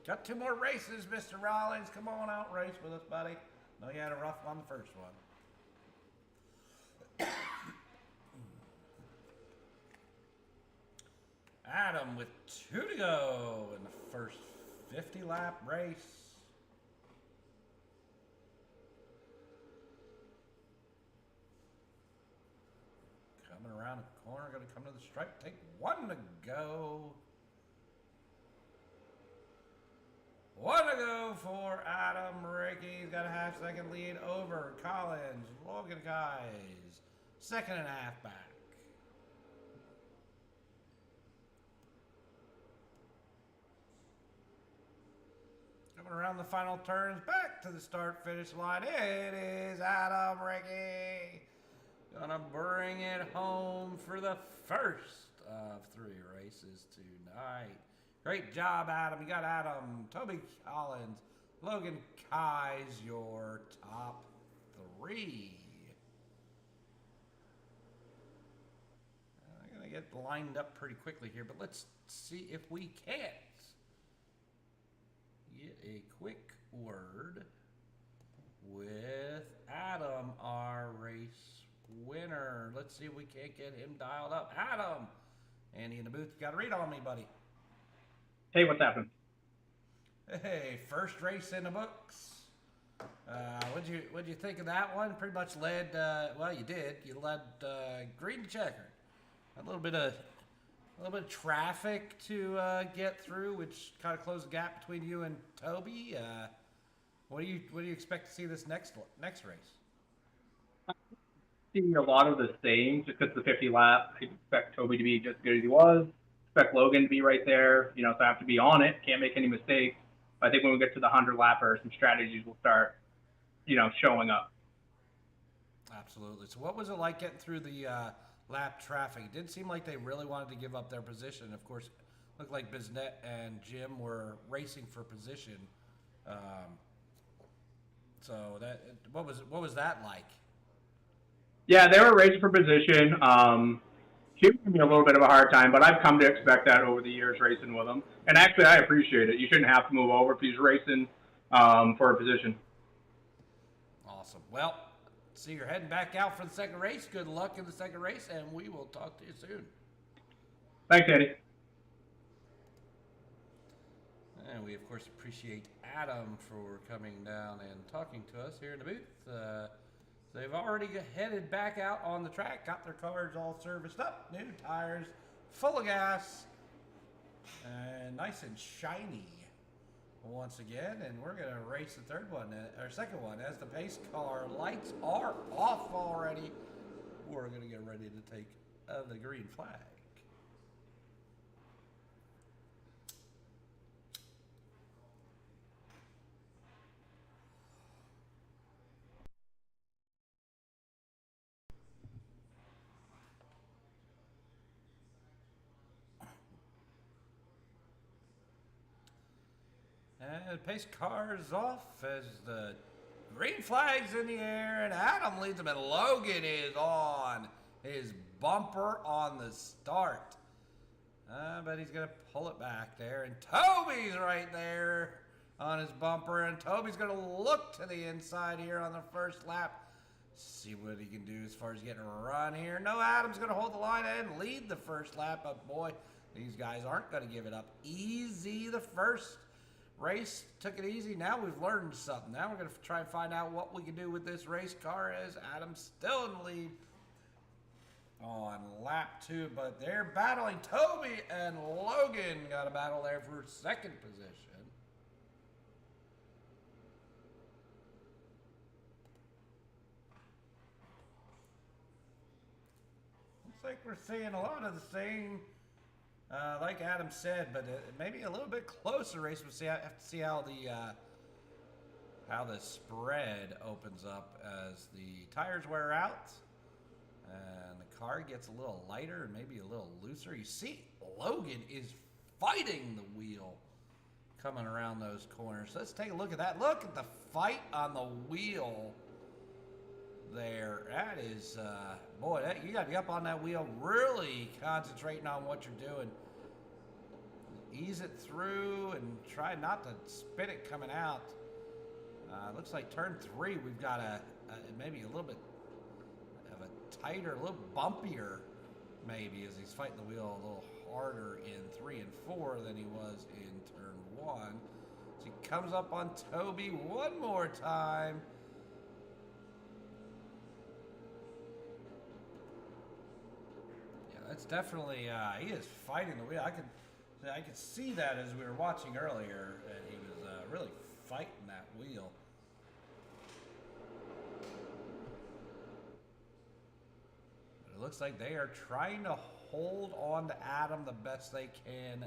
Got 2 more races, Mr. Rawlings. Come on out, race with us, buddy. Know you had a rough one the first one. Adam with 2 to go in the first 50-lap race. Coming around the corner, going to come to the stripe. Take 1 to go. 1 to go for Adam Rickey. He's got a half-second lead over Collins. Logan Guys, 2nd and a half back. Coming around the final turns, back to the start-finish line. It is Adam Rickey. Gonna bring it home for the first of 3 races tonight. Great job, Adam. You got Adam, Toby Collins, Logan Kai's your top 3. I'm going to get lined up pretty quickly here, but let's see if we can't get a quick word with Adam, our race winner. Let's see if we can't get him dialed up. Adam, Andy in the booth, you got to read on me, buddy. Hey, what's happening? Hey, first race in the books. What'd you think of that one? Pretty much led. Well, you did. You led green to checkered. A little bit of traffic to get through, which kind of closed the gap between you and Toby. What do you expect to see this next race? See a lot of the same, just because the 50 lap. I expect Toby to be just as good as he was. Expect Logan to be right there. So I have to be on it. Can't make any mistakes. I think when we get to the 100 lapper, some strategies will start, showing up. Absolutely. So what was it like getting through the lap traffic? It didn't seem like they really wanted to give up their position. Of course, it looked like Biznett and Jim were racing for position. So what was that like? Yeah, they were racing for position. He gave me a little bit of a hard time, but I've come to expect that over the years racing with him. And actually, I appreciate it. You shouldn't have to move over if he's racing for a position. Awesome. Well, see, you're heading back out for the second race. Good luck in the second race, and we will talk to you soon. Thanks, Eddie. And we, of course, appreciate Adam for coming down and talking to us here in the booth. They've already headed back out on the track, got their cars all serviced up, new tires, full of gas, and nice and shiny once again. And we're going to race the second one. As the pace car lights are off already, we're going to get ready to take the green flag. And pace car is off as the green flag's in the air, and Adam leads him, and Logan is on his bumper on the start. But he's going to pull it back there. And Toby's right there on his bumper. And Toby's going to look to the inside here on the first lap. See what he can do as far as getting a run here. No, Adam's going to hold the line and lead the first lap. But boy, these guys aren't going to give it up easy. The first race took it easy. Now we've learned something. Now we're going to try and find out what we can do with this race car as Adam's still in the lead on lap 2. But they're battling. Toby and Logan got a battle there for second position. Like we're seeing a lot of the same, like Adam said, but maybe a little bit closer race. We'll see. I have to see how the spread opens up as the tires wear out and the car gets a little lighter and maybe a little looser. You see, Logan is fighting the wheel coming around those corners. Let's take a look at that. Look at the fight on the wheel. There, that is, boy, you got to be up on that wheel, really concentrating on what you're doing. Ease it through and try not to spin it coming out. Looks like turn 3, we've got maybe a little bit of a tighter, a little bumpier, maybe, as he's fighting the wheel a little harder in 3 and 4 than he was in turn 1. So he comes up on Toby one more time. That's definitely, he is fighting the wheel. I could see that as we were watching earlier, and he was really fighting that wheel. But it looks like they are trying to hold on to Adam the best they can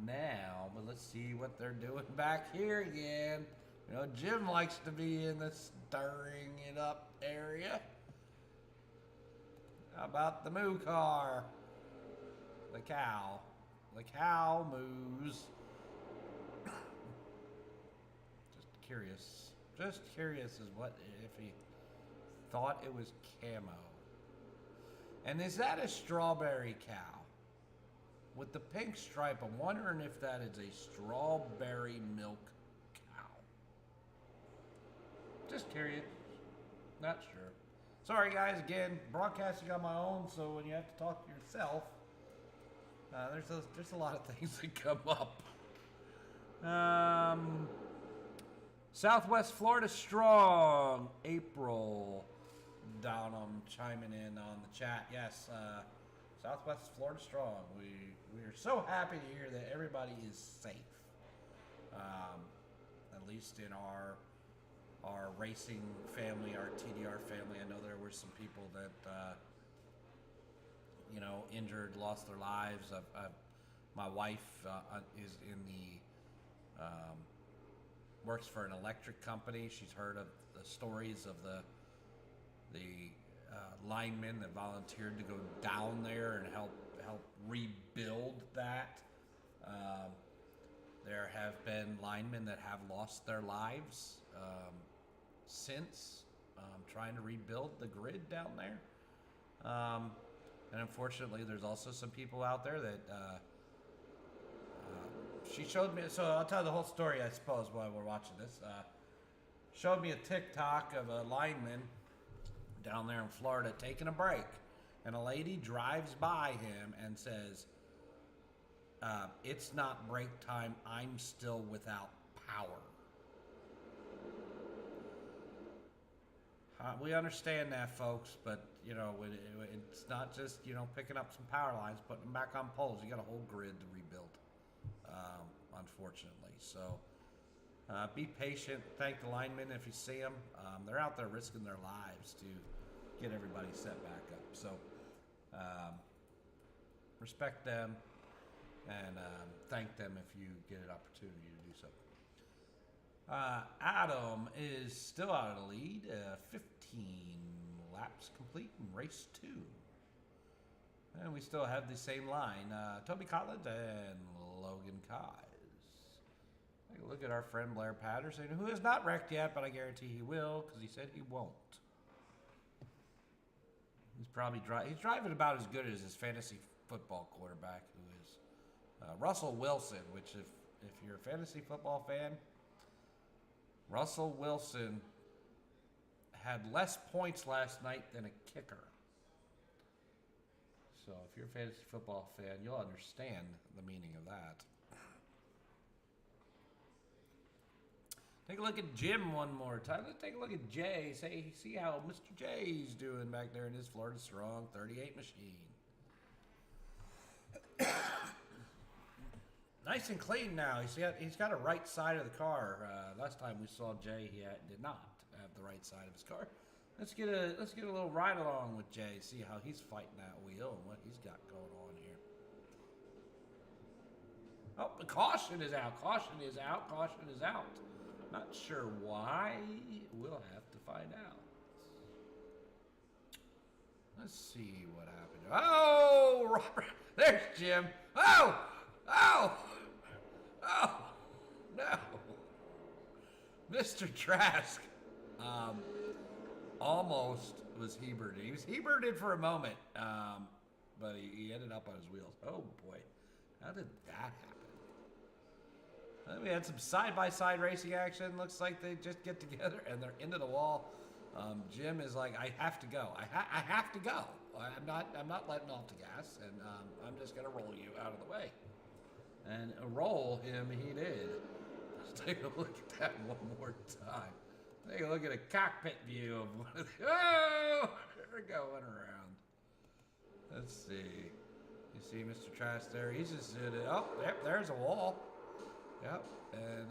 now. But let's see what they're doing back here again. You know, Jim likes to be in the stirring it up area. How about the moo car? The cow. The cow moos. Just curious. Just curious as what if he thought it was camo. And is that a strawberry cow? With the pink stripe, I'm wondering if that is a strawberry milk cow. Just curious. Not sure. Sorry guys, again, broadcasting on my own, so when you have to talk to yourself, there's a lot of things that come up. Southwest Florida Strong, April Downham chiming in on the chat. Yes, Southwest Florida Strong. We are so happy to hear that everybody is safe, at least in our racing family, our TDR family. I know there were some people that, injured, lost their lives. My wife is in the, works for an electric company. She's heard of the stories of the linemen that volunteered to go down there and help rebuild that. There have been linemen that have lost their lives since trying to rebuild the grid down there. And unfortunately, there's also some people out there that she showed me. So I'll tell the whole story, I suppose, while we're watching this. Showed me a TikTok of a lineman down there in Florida taking a break. And a lady drives by him and says, it's not break time, I'm still without power. We understand that, folks, but, it's not just, picking up some power lines, putting them back on poles. You got a whole grid to rebuild, unfortunately. So be patient. Thank the linemen if you see them. They're out there risking their lives to get everybody set back up. So respect them and thank them if you get an opportunity to do so. Adam is still out of the lead. 15 laps complete in race 2. And we still have the same line. Toby Collins and Logan Keyes. Take a look at our friend Blair Patterson, who has not wrecked yet, but I guarantee he will, because he said he won't. He's probably he's driving about as good as his fantasy football quarterback who is Russell Wilson, which if you're a fantasy football fan, Russell Wilson had less points last night than a kicker. So if you're a fantasy football fan, you'll understand the meaning of that. Take a look at Jim one more time. Let's take a look at Jay. See how Mr. Jay's doing back there in his Florida Strong 38 machine. Nice and clean now. He's got a right side of the car. Last time we saw Jay, he did not have the right side of his car. Let's get a little ride along with Jay. See how he's fighting that wheel and what he's got going on here. Oh, the caution is out. Caution is out. Caution is out. Not sure why. We'll have to find out. Let's see what happened. Oh, Robert. There's Jim. Oh! Oh! Oh! No. Mr. Trask almost was Heberted. He was Heberted for a moment, but he ended up on his wheels. Oh, boy. How did that happen? We had some side-by-side racing action. Looks like they just get together and they're into the wall. Jim is like, I have to go. I have to go. I'm not letting off the gas, and I'm just gonna roll you out of the way. And roll him he did. Let's take a look at that one more time. Take a look at a cockpit view of one of the. Oh, we're going around. Let's see. You see Mr. Trash there? He's just did it. Oh, yep, there's a wall. Yep, and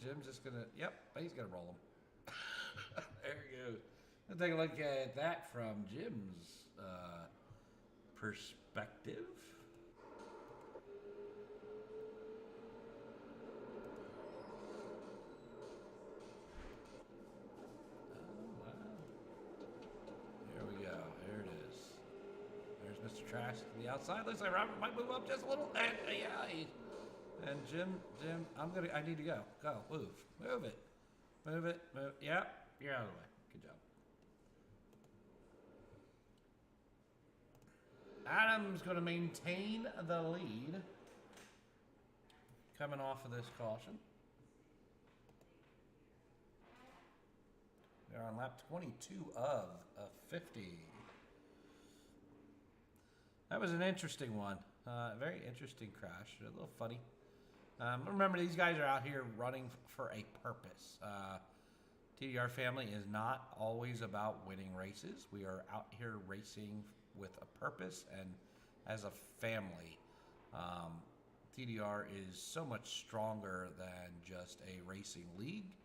Jim's just gonna, yep, he's gonna roll him. There he goes. Let's take a look at that from Jim's perspective. Oh, wow. Here we go, here it is. There's Mr. Trash to the outside. Looks like Robert might move up just a little, and yeah, and Jim, I need to go. Go, move it. Yep, you're out of the way. Good job. Adam's going to maintain the lead. Coming off of this caution. They're on lap 22 of 50. That was an interesting one. Very interesting crash. A little funny. Remember, these guys are out here running for a purpose. TDR Family is not always about winning races. We are out here racing with a purpose and as a family. TDR is so much stronger than just a racing league.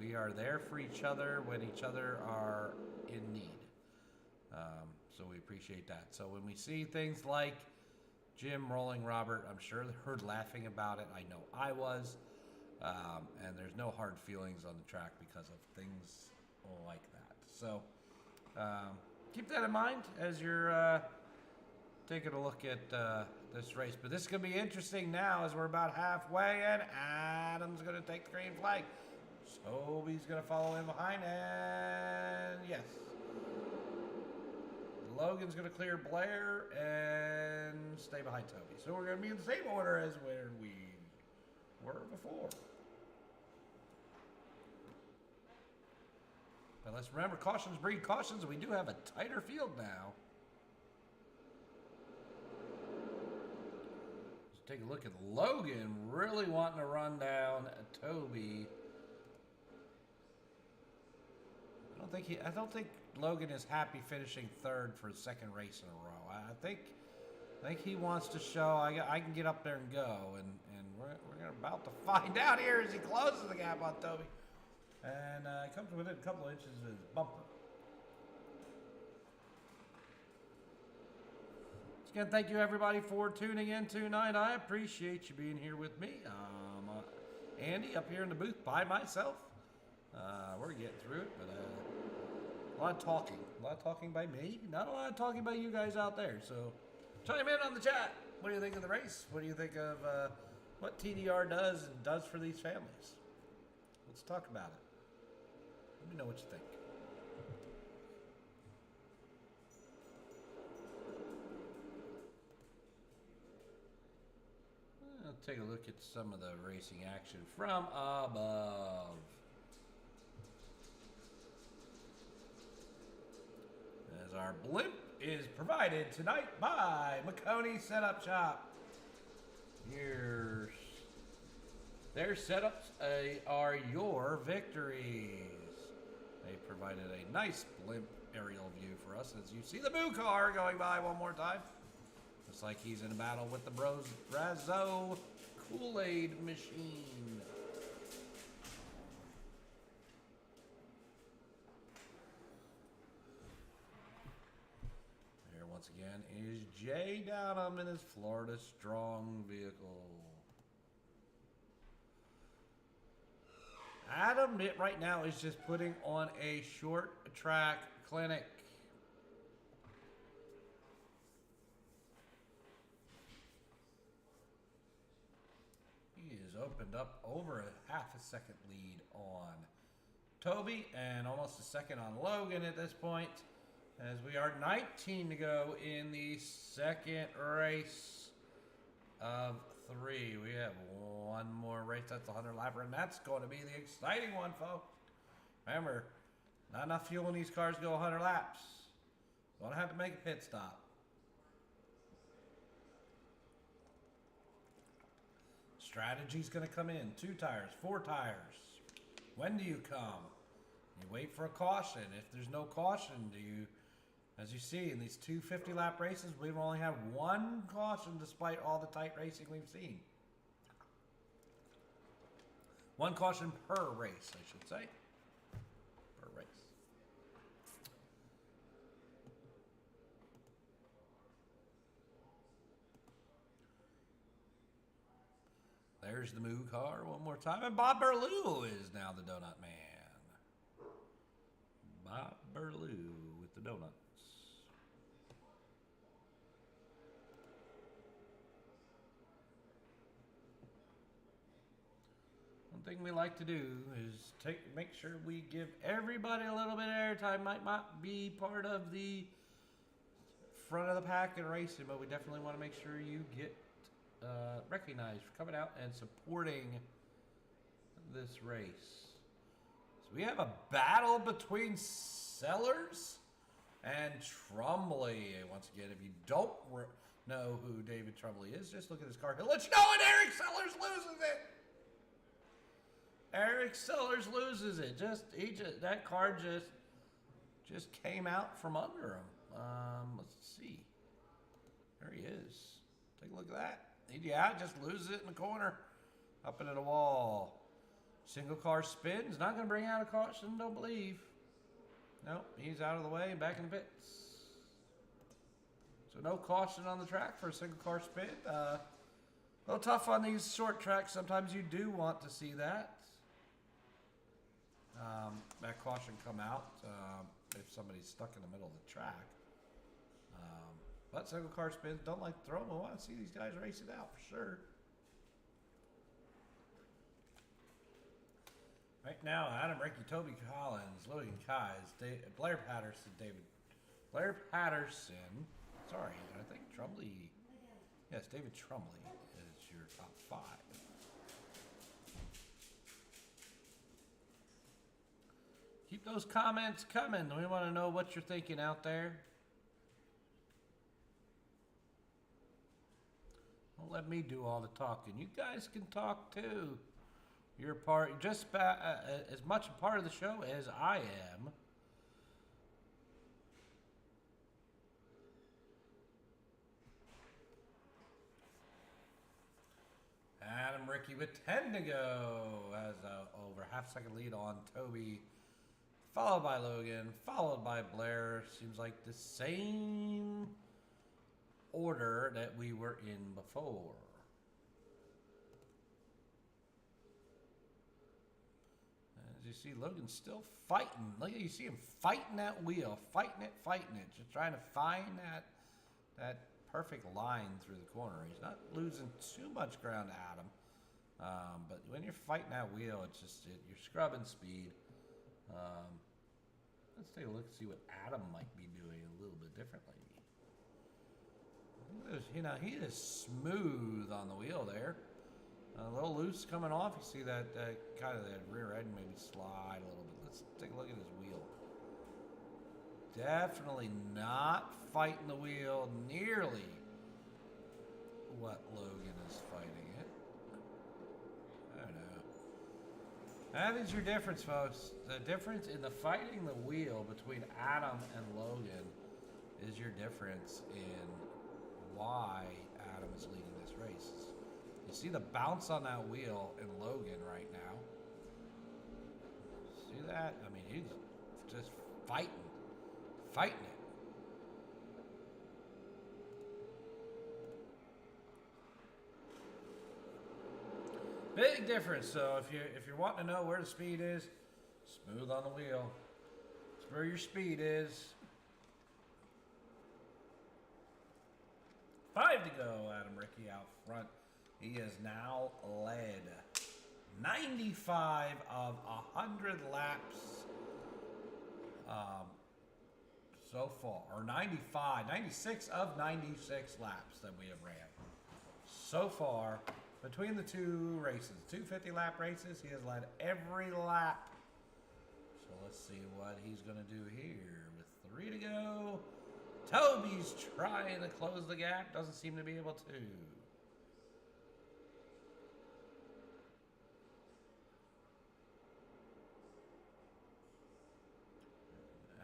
We are there for each other when each other are in need. So we appreciate that. So when we see things like Jim rolling Robert, I'm sure they're laughing about it. I know I was. And there's no hard feelings on the track because of things like that. So keep that in mind as you're taking a look at this race. But this is going to be interesting now as we're about halfway, and Adam's going to take the green flag. Toby's going to follow in behind, and yes. Logan's going to clear Blair and stay behind Toby. So we're going to be in the same order as where we were before. But let's remember, cautions breed cautions, and we do have a tighter field now. Let's take a look at Logan really wanting to run down Toby. I don't think Logan is happy finishing third for the second race in a row. I think he wants to show I can get up there and go, and we're about to find out here as he closes the gap on Toby, and comes within a couple of inches of his bumper. Once again, thank you everybody for tuning in tonight. I appreciate you being here with me. Andy up here in the booth by myself. We're getting through it, but a lot of talking by me, not a lot of talking by you guys out there. So chime in on the chat. What do you think of the race? What do you think of what TDR does and does for these families? Let's talk about it. Let me know what you think. take a look at some of the racing action from above. As our blimp is provided tonight by McConey Setup Shop. Here's their setups are your victories. They provided a nice blimp aerial view for us as you see the Boo car going by one more time. Looks like he's in a battle with the Brazo Kool-Aid machine. There once again is Jay Downham in his Florida Strong vehicle. Adam right now is just putting on a short track clinic. He has opened up over a half a second lead on Toby and almost a second on Logan at this point, as we are 19 to go in the second race of 3. We have one more race. That's the 100 lapper, and that's going to be the exciting one, folks. Remember, not enough fuel in these cars to go 100 laps. Going to have to make a pit stop. Strategy's going to come in. 2 tires, 4 tires. When do you come? You wait for a caution. If there's no caution, do you... As you see, in these 250 lap races, we've only had 1 caution despite all the tight racing we've seen. 1 caution per race, I should say. Per race. There's the Moo car one more time. And Bob Burlew is now the Donut Man. Bob Burlew with the donuts. One thing we like to do is make sure we give everybody a little bit of airtime. Might not be part of the front of the pack in racing, but we definitely want to make sure you get recognized for coming out and supporting this race. So we have a battle between Sellers and Trumley. Once again, if you don't know who David Trumley is, just look at his car. He'll let you know, and Eric Sellers loses it. Eric Sellers loses it. That car just came out from under him. Let's see. There he is. Take a look at that. Yeah, just loses it in the corner. Up into the wall. Single car spins. Not going to bring out a caution, don't believe. Nope, he's out of the way and back in the pits. So no caution on the track for a single car spin. A little tough on these short tracks. Sometimes you do want to see that. That caution come out if somebody's stuck in the middle of the track. But single car spins, don't like to throw them. I want to see these guys race it out for sure. Right now, Adam, Ricky, Toby Collins, Logan Kais, Blair Patterson. Sorry, I think Trumley. Yes, David Trumley is your top 5. Keep those comments coming. We want to know what you're thinking out there. Don't let me do all the talking. You guys can talk too. You're part, just as much a part of the show as I am. Adam Ricky with 10 to go has over half second lead on Toby, followed by Logan, followed by Blair. Seems like the same order that we were in before. As you see, Logan's still fighting. Look at you see him fighting that wheel, fighting it, just trying to find that perfect line through the corner. He's not losing too much ground to Adam, but when you're fighting that wheel, it's just you're scrubbing speed. Let's take a look and see what Adam might be doing a little bit differently. You know, he is smooth on the wheel there. A little loose coming off. You see that kind of that rear end maybe slide a little bit. Let's take a look at his wheel. Definitely not fighting the wheel nearly what Logan is fighting it. I don't know. That is your difference, folks. The difference in the fighting the wheel between Adam and Logan is your difference in why Adam is leading this race. You see the bounce on that wheel in Logan right now. See that? I mean, he's just fighting it. Big difference. So if you're wanting to know where the speed is, smooth on the wheel. It's where your speed is. 5 to go. Adam Rickey out front. He has now led 95 of 100 laps so far, or 96 of 96 laps that we have ran so far between the two races. 250 lap races. He has led every lap. So let's see what he's going to do here with 3 to go. Toby's trying to close the gap. Doesn't seem to be able to.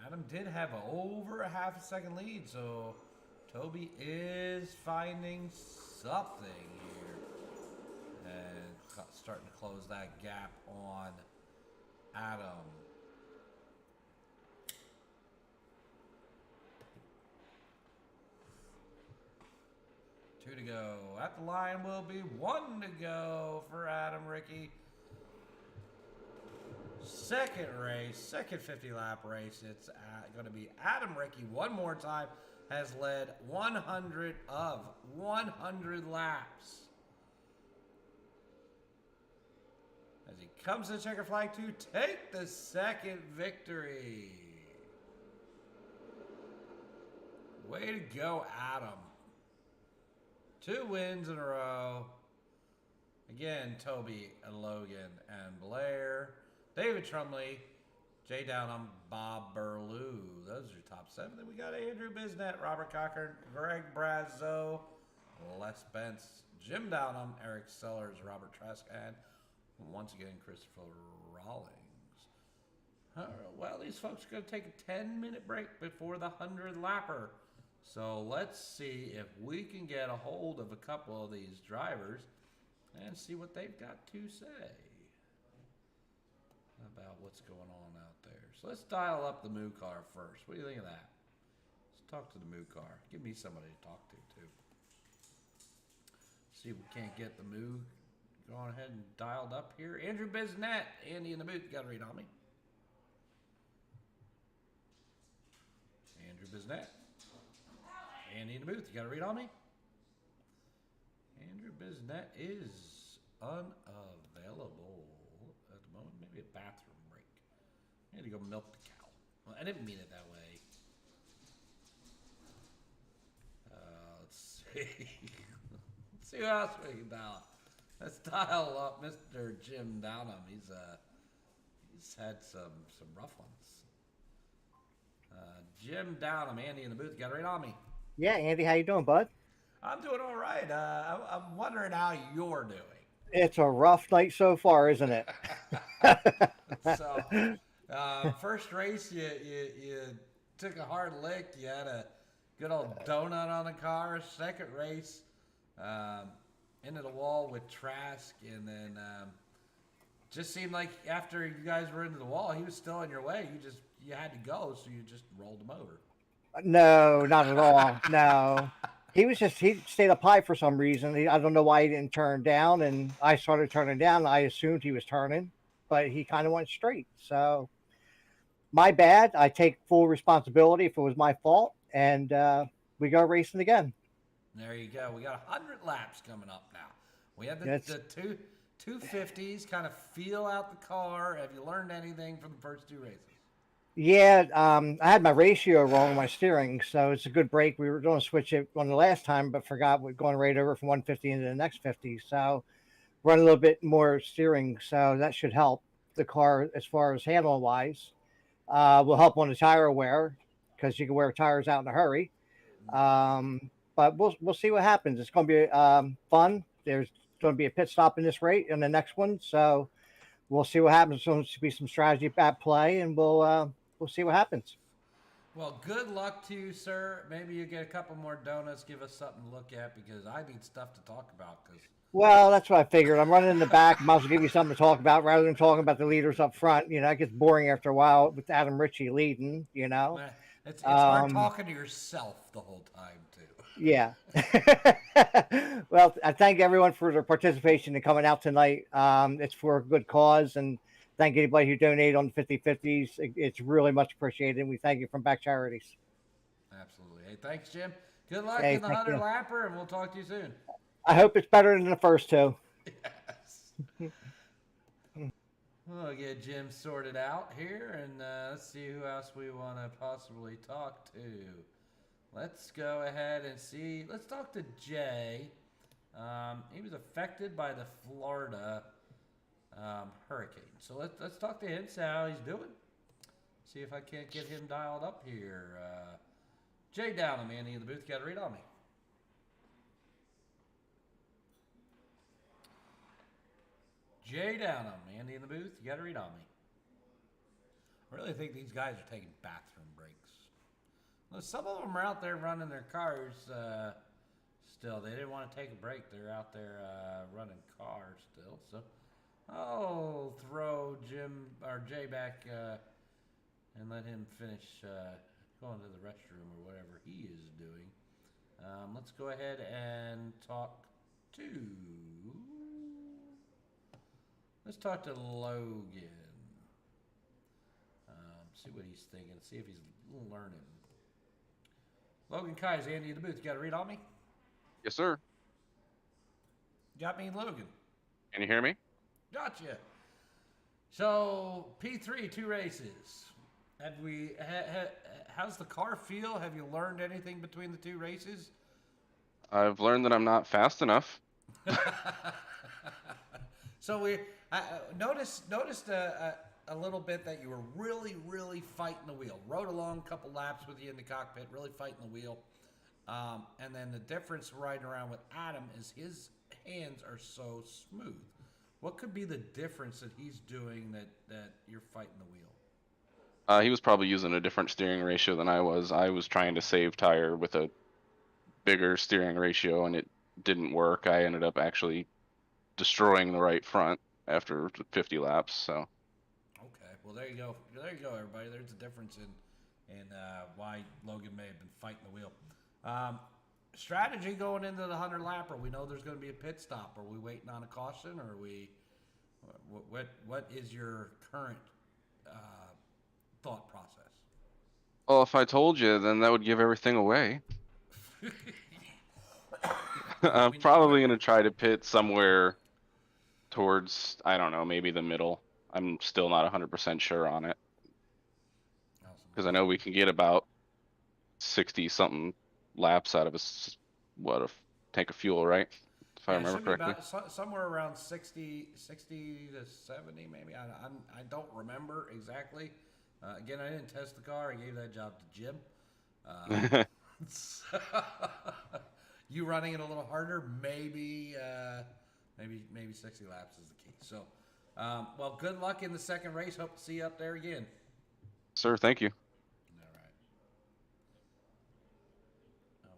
Adam did have over a half a second lead, so Toby is finding something here and starting to close that gap on Adam. Two to go. At the line will be 1 to go for Adam Rickey. Second race, second 50-lap race. It's going to be Adam Rickey one more time. Has led 100 of 100 laps. As he comes to the checker flag to take the second victory. Way to go, Adam. 2 wins in a row. Again, Toby and Logan and Blair. David Trumley, Jay Downham, Bob Burlew. Those are your top 7. Then we got Andrew Bisnet, Robert Cochran, Greg Brazo, Les Bentz, Jim Downham, Eric Sellers, Robert Trask, and once again, Christopher Rawlings. Well, these folks are going to take a 10-minute break before the 100-lapper. So let's see if we can get a hold of a couple of these drivers and see what they've got to say about what's going on out there. So let's dial up the Moo car first. What do you think of that? Let's talk to the Moo car. Give me somebody to talk to, too. See if we can't get the Moo going ahead and dialed up here. Andrew Bisnet, Andy in the booth. You got to read on me. Andrew Bisnet. Andy in the booth. You got to read on me. Andrew Bisnet is unavailable at the moment. Maybe a bathroom break. I had to go milk the cow. Well, I didn't mean it that way. Let's see. Let's see who else we can dial up. Let's dial up Mr. Jim Downham. He's had some rough ones. Jim Downham, Andy in the booth. You got to read on me. Yeah, Andy, how you doing, bud? I'm doing all right. I'm wondering how you're doing. It's a rough night so far, isn't it? So, first race, you took a hard lick. You had a good old donut on the car. Second race, into the wall with Trask, and then just seemed like after you guys were into the wall, he was still in your way. You had to go, so you just rolled him over. No, not at all. No. He stayed up high for some reason. I don't know why he didn't turn down, and I started turning down. I assumed he was turning, but he kind of went straight. So my bad. I take full responsibility if it was my fault, and we go racing again. There you go. We got 100 laps coming up now. We had the 250s, kind of feel out the car. Have you learned anything from the first 2 races? Yeah, I had my ratio wrong on my steering, so it's a good break. We were going to switch it on the last time, but forgot we're going right over from 150 into the next 50. So run a little bit more steering, so that should help the car as far as handling wise. Will help on the tire wear because you can wear tires out in a hurry. But we'll see what happens. It's going to be fun. There's going to be a pit stop in this rate in the next one, so we'll see what happens. There's going to be some strategy at play, and we'll see what happens. Well, good luck to you, sir. Maybe you get a couple more donuts. Give us something to look at because I need stuff to talk about. Because Well, that's what I figured. I'm running in the back. Might as well give you something to talk about rather than talking about the leaders up front. You know, it gets boring after a while with Adam Ritchie leading. You know, it's hard talking to yourself the whole time too. yeah. Well, I thank everyone for their participation and coming out tonight. It's for a good cause, and thank anybody who donated on the 50/50s. It's really much appreciated. And we thank you from BACC Charities. Absolutely. Hey, thanks, Jim. Good luck Hey, in the thank 100 you. lapper, and we'll talk to you soon. I hope it's better than the first two. Yes. We'll get Jim sorted out here, and let's see who else we want to possibly talk to. Let's go ahead and see. Let's talk to Jay. He was affected by the Florida hurricane. So let's talk to him, see how he's doing. See if I can't get him dialed up here. Jay Downham, Andy in the booth, got to read on me. Jay Downham, Andy in the booth, you got to read on me. I really think these guys are taking bathroom breaks. Well, some of them are out there running their cars still. They didn't want to take a break. They're out there running cars still. So I'll throw Jim or Jay back and let him finish going to the restroom or whatever he is doing. Let's go ahead and talk to... Let's talk to Logan. See what he's thinking. See if he's learning. Logan Kai is Andy in the booth. You got to read on me? Yes, sir. Got me, Logan. Can you hear me? Gotcha. So P3, 2 races. Have we? How's the car feel? Have you learned anything between the 2 races? I've learned that I'm not fast enough. So we noticed a little bit that you were really fighting the wheel. Rode along a couple laps with you in the cockpit, really fighting the wheel. And then the difference riding around with Adam is his hands are so smooth. What could be the difference that he's doing that you're fighting the wheel? He was probably using a different steering ratio than I was. I was trying to save tire with a bigger steering ratio, and it didn't work. I ended up actually destroying the right front after 50 laps. So. Okay, well there you go. There you go, everybody. There's a difference in why Logan may have been fighting the wheel. Strategy going into the 100 lapper. We know there's going to be a pit stop. Are we waiting on a caution, or are we? What is your current thought process? Well, if I told you, then that would give everything away. I'm probably going to try to pit somewhere towards, I don't know, maybe the middle. I'm still not 100% sure on it. Because I know we can get about 60-something laps out of a tank of fuel, right? If I remember correctly. About somewhere around 60 to 70, maybe. I don't remember exactly. Again, I didn't test the car. I gave that job to Jim. You running it a little harder, maybe 60 laps is the key. So, well, good luck in the second race. Hope to see you up there again. Sir, thank you. All right.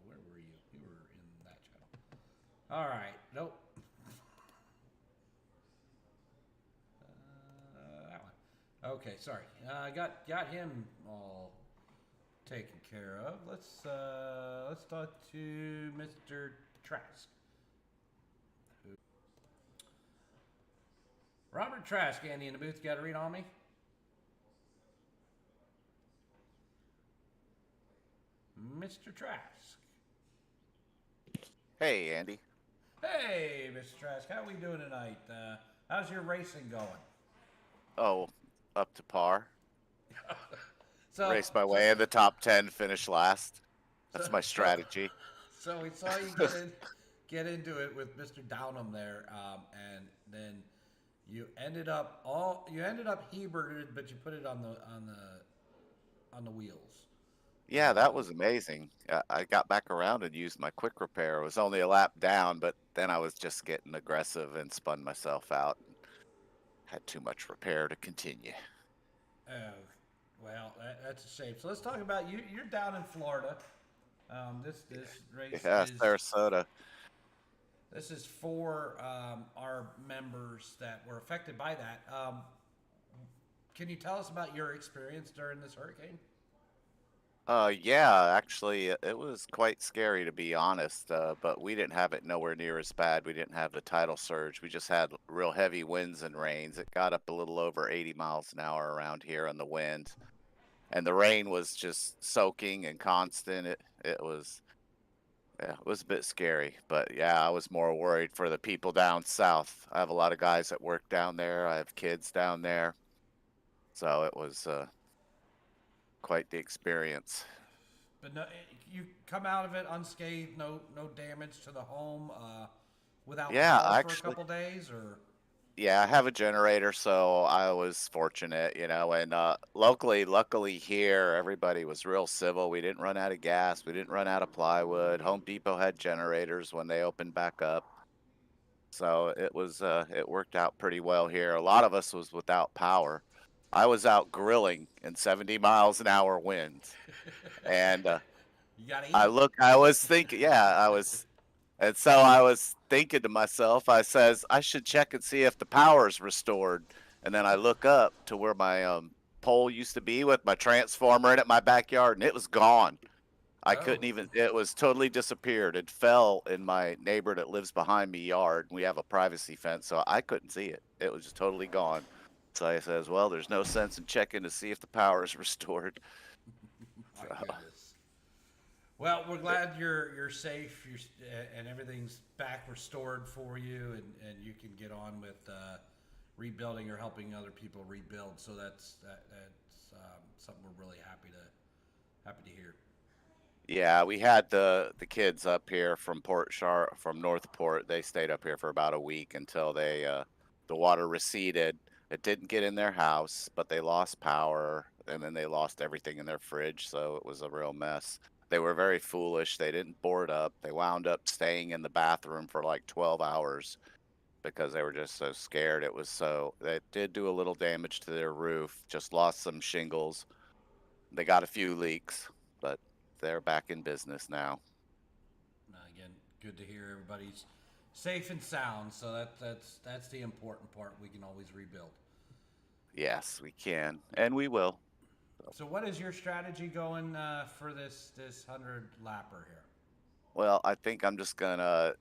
Where were you? You were in that channel. All right. Nope. That one. Okay, sorry. Got him all taken care of. Let's talk to Mr. Trask. Robert Trask, Andy in the booth. Got a read on me? Mr. Trask. Hey, Andy. Hey, Mr. Trask. How are we doing tonight? How's your racing going? Oh, up to par. So, Raced my way in the top 10, finished last. That's my strategy. So we saw you get into it with Mr. Downham there, and then you ended up Heberted, but you put it on the wheels. Yeah, that was amazing. I got back around and used my quick repair. It was only a lap down, but then I was just getting aggressive and spun myself out. Had too much repair to continue. Oh, well, that's a shame. So let's talk about you. You're down in Florida. This race Yeah, is Sarasota. this is for our members that were affected by that. Can you tell us about your experience during this hurricane? Yeah, actually, it was quite scary to be honest. But we didn't have it nowhere near as bad. We didn't have the tidal surge. We just had real heavy winds and rains. It got up a little over 80 miles an hour around here on the wind, and the rain was just soaking and constant. It was, yeah, it was a bit scary. But yeah, I was more worried for the people down south. I have a lot of guys that work down there. I have kids down there, so it was quite the experience. But no, you come out of it unscathed, no damage to the home, without Yeah, power for a actually, couple days, or yeah, I have a generator, so I was fortunate, and luckily here, everybody was real civil. We didn't run out of gas, we didn't run out of plywood. Home Depot had generators when they opened back up. So it worked out pretty well here. A lot of us was without power. I was out grilling in 70 miles an hour winds. And you gotta I eat. I was thinking, yeah, and so I was thinking to myself, I says, I should check and see if the power's restored. And then I look up to where my pole used to be with my transformer in it, my backyard, and it was gone. I Oh, couldn't even, it was totally disappeared. It fell in my neighbor that lives behind me yard. We have a privacy fence, so I couldn't see it. It was just totally gone. So I says, well, there's no sense in checking to see if the power is restored. my goodness. Well, we're glad you're safe, and everything's back restored for you, and you can get on with rebuilding or helping other people rebuild. So that's something we're really happy to hear. Yeah, we had the kids up here from from Northport. They stayed up here for about a week until the water receded. It didn't get in their house, but they lost power, and then they lost everything in their fridge, so it was a real mess. They were very foolish. They didn't board up. They wound up staying in the bathroom for like 12 hours because they were just so scared. They did do a little damage to their roof, just lost some shingles. They got a few leaks, but they're back in business now. Again, good to hear everybody's safe and sound. So that's the important part. We can always rebuild. Yes, we can, and we will. So what is your strategy going for this 100-lapper here? Well, I think I'm just gonna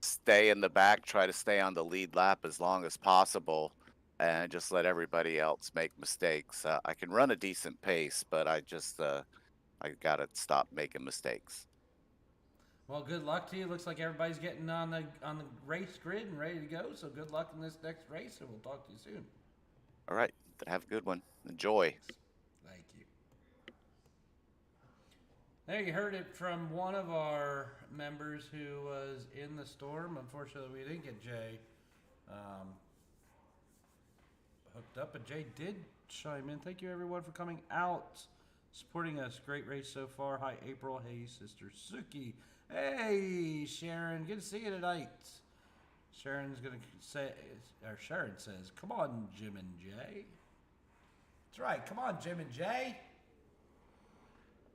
stay in the back, try to stay on the lead lap as long as possible, and just let everybody else make mistakes. I can run a decent pace, but I gotta stop making mistakes. Well, good luck to you. Looks like everybody's getting on the race grid and ready to go. So good luck in this next race, and we'll talk to you soon. All right, have a good one. Enjoy. Thank you. There you heard it from one of our members who was in the storm. Unfortunately, we didn't get Jay hooked up, but Jay did chime in. Thank you, everyone, for coming out, supporting us. Great race so far. Hi, April. Hey, Sister Suki. Hey, Sharon. Good to see you tonight. Sharon says, come on, Jim and Jay. That's right. Come on, Jim and Jay.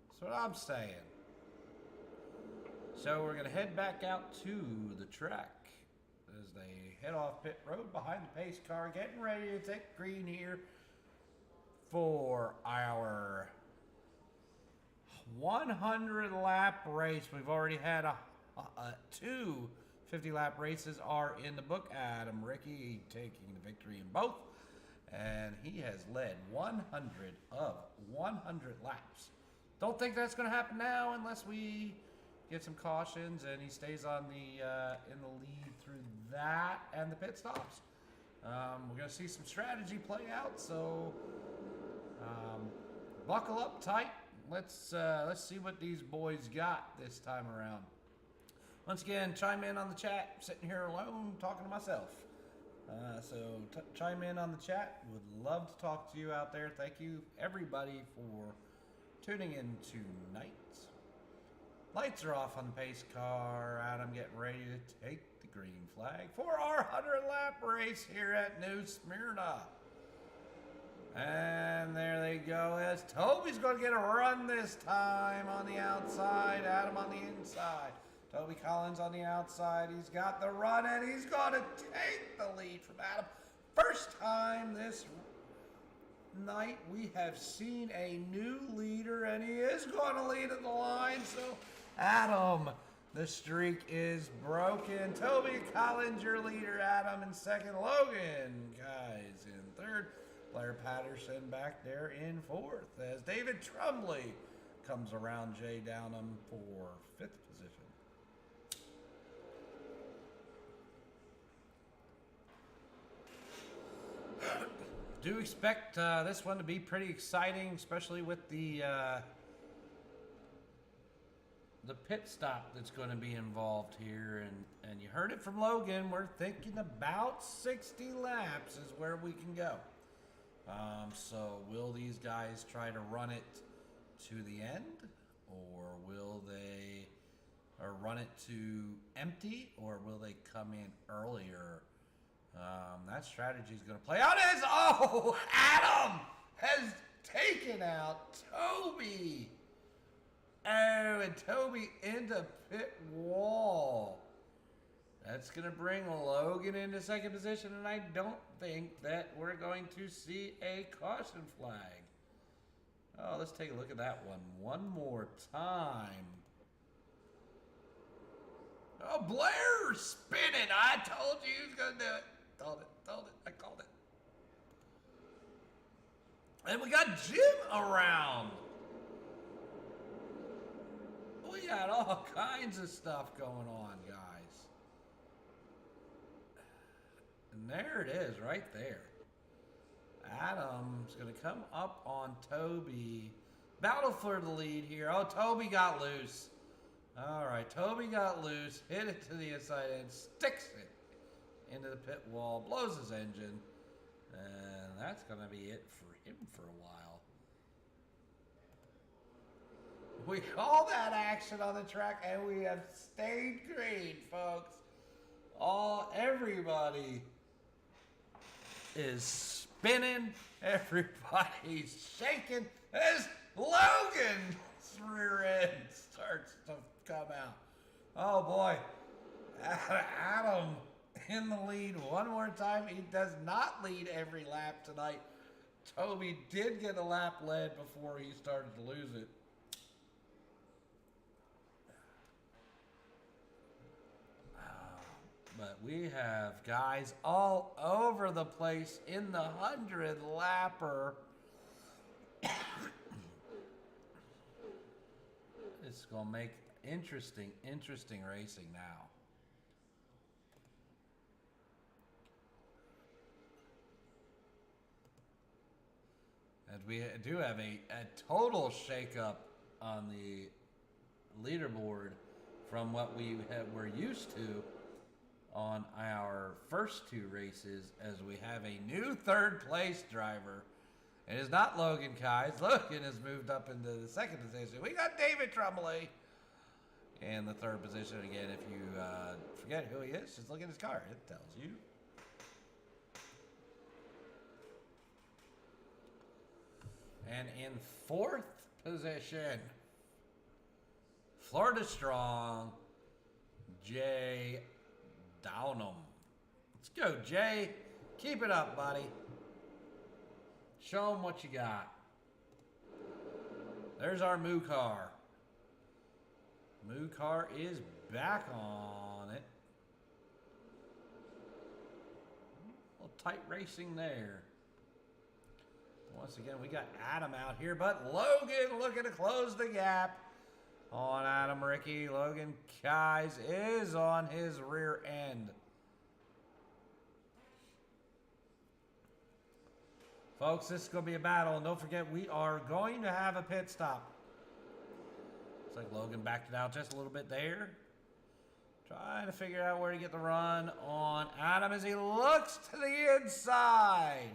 That's what I'm saying. So we're going to head back out to the track as they head off pit road behind the pace car, getting ready to take green here for our 100-lap race. We've already had two 50-lap races are in the book. Adam Ricky taking the victory in both, and he has led 100 of 100 laps. Don't think that's going to happen now unless we get some cautions and he stays on in the lead through that and the pit stops. We're going to see some strategy play out, so buckle up tight. Let's see what these boys got this time around. Once again, chime in on the chat. Sitting here alone talking to myself. So chime in on the chat. Would love to talk to you out there. Thank you, everybody, for tuning in tonight. Lights are off on the pace car. Adam getting ready to take the green flag for our 100-lap race here at New Smyrna. And there they go. As Toby's going to get a run this time on the outside. Adam on the inside. Toby Collins on the outside. He's got the run, and he's going to take the lead from Adam. First time this night we have seen a new leader, and he is going to lead at the line. So, Adam, the streak is broken. Toby Collins, your leader. Adam in second. Logan, guys, in third. Blair Patterson back there in fourth as David Trumley comes around Jay Downham for fifth position. Do expect this one to be pretty exciting, especially with the pit stop that's going to be involved here. And you heard it from Logan, we're thinking about 60 laps is where we can go. So will these guys try to run it to the end, or will they run it to empty, or will they come in earlier? That strategy is going to play out as, Adam has taken out Toby. Oh, and Toby into pit wall. That's going to bring Logan into second position, and I don't think that we're going to see a caution flag. Oh, let's take a look at that one more time. Oh, Blair spinning. I told you he was going to do it. Told it. I called it. And we got Jim around. We got all kinds of stuff going on, guys. And there it is, right there. Adam's going to come up on Toby. Battle for the lead here. Oh, Toby got loose. All right, Toby got loose, hit it to the inside and sticks it into the pit wall, blows his engine, and that's going to be it for him for a while. We call that action on the track, and we have stayed green, folks. Everybody is spinning, everybody's shaking as Logan's rear end starts to come out. Oh boy, Adam in the lead one more time. He does not lead every lap tonight. Toby did get a lap led before he started to lose it. But we have guys all over the place in the 100-lapper. It's going to make interesting racing now. And we do have a total shakeup on the leaderboard from what we're used to on our first two races, as we have a new third place driver. It is not Logan Keyes. Logan has moved up into the second position. We got David Trumley in the third position. Again, if you forget who he is, just look at his car. It tells you. And in fourth position, Florida Strong, Jay Downham. Let's go, Jay. Keep it up, buddy. Show them what you got. There's our Moo car. Moo car is back on it. A little tight racing there. Once again, we got Adam out here, but Logan looking to close the gap on Adam Ricky. Logan Keyes is on his rear end. Folks, this is going to be a battle, and don't forget, we are going to have a pit stop. Looks like Logan backed it out just a little bit there. Trying to figure out where to get the run on Adam as he looks to the inside.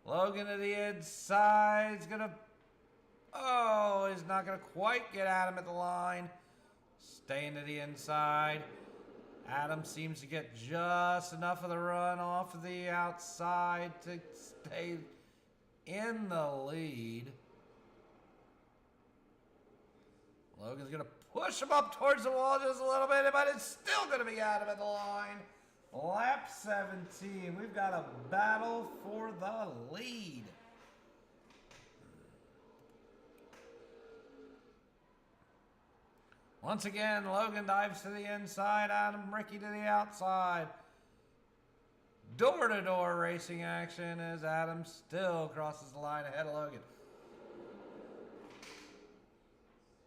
Logan to the inside. He's going to... Oh, he's not going to quite get Adam at the line. Staying to the inside. Adam seems to get just enough of the run off of the outside to stay in the lead. Logan's going to push him up towards the wall just a little bit, but it's still going to be Adam at the line. Lap 17. We've got a battle for the lead. Once again, Logan dives to the inside, Adam Ricky to the outside. Door-to-door racing action as Adam still crosses the line ahead of Logan.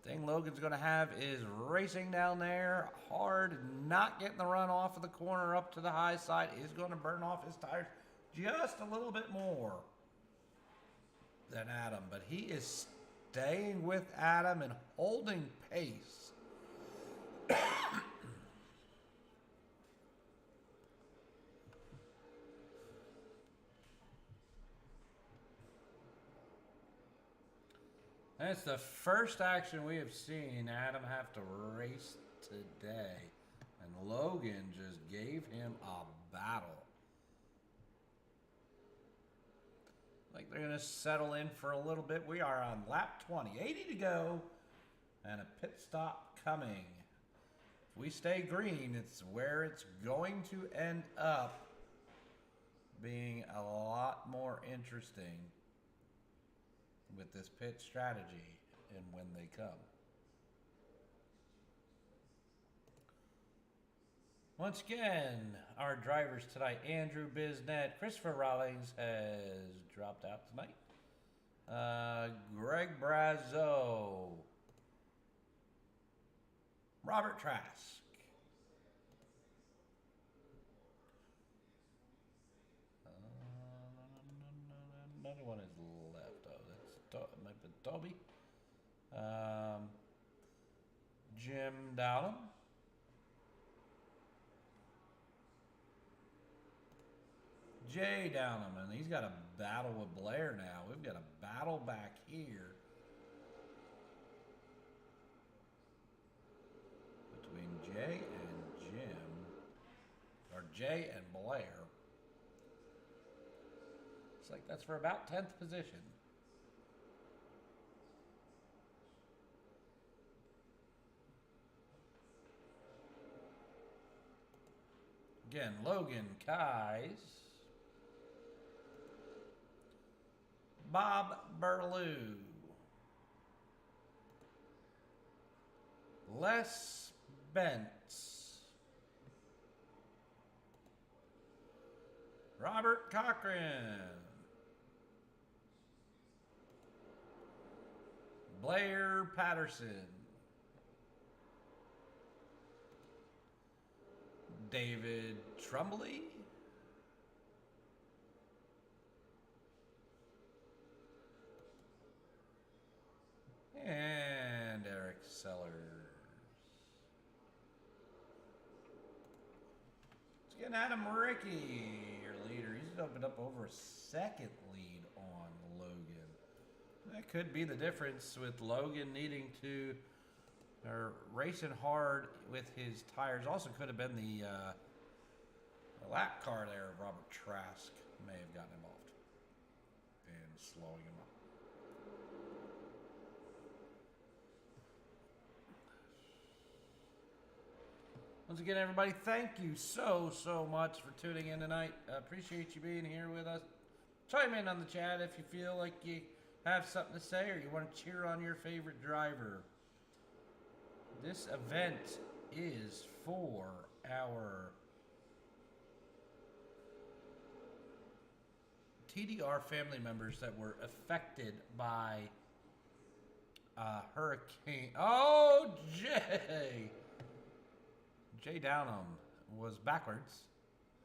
Thing Logan's going to have is racing down there hard, not getting the run off of the corner up to the high side. Is going to burn off his tires just a little bit more than Adam, but he is staying with Adam and holding pace. That's the first action we have seen Adam have to race today. And Logan just gave him a battle. Like they're going to settle in for a little bit. We are on lap 20. 80 to go. And a pit stop coming. If we stay green, it's where it's going to end up being a lot more interesting with this pit strategy and when they come. Once again, our drivers tonight, Andrew Biznett, Christopher Rawlings has dropped out tonight. Greg Brazo, Robert Trask, another one is left. Oh, that's might be Toby. Jim Dowlam. Jay Downham, and he's got a battle with Blair now. We've got a battle back here between Jay and Jim, or Jay and Blair. Looks like that's for about 10th position. Again, Logan Kais, Bob Burlew, Les Bentz, Robert Cochran, Blair Patterson, David Trumbley, and Eric Sellers. Let's get Adam Ricky, your leader. He's opened up over a second lead on Logan. That could be the difference with Logan needing to, or racing hard with his tires. Also could have been the lap car there of Robert Trask may have gotten involved and slowing him up. Once again, everybody, thank you so much for tuning in tonight. Appreciate you being here with us. Chime in on the chat if you feel like you have something to say or you want to cheer on your favorite driver. This event is for our TDR family members that were affected by Hurricane. Oh, Jay Downham was backwards.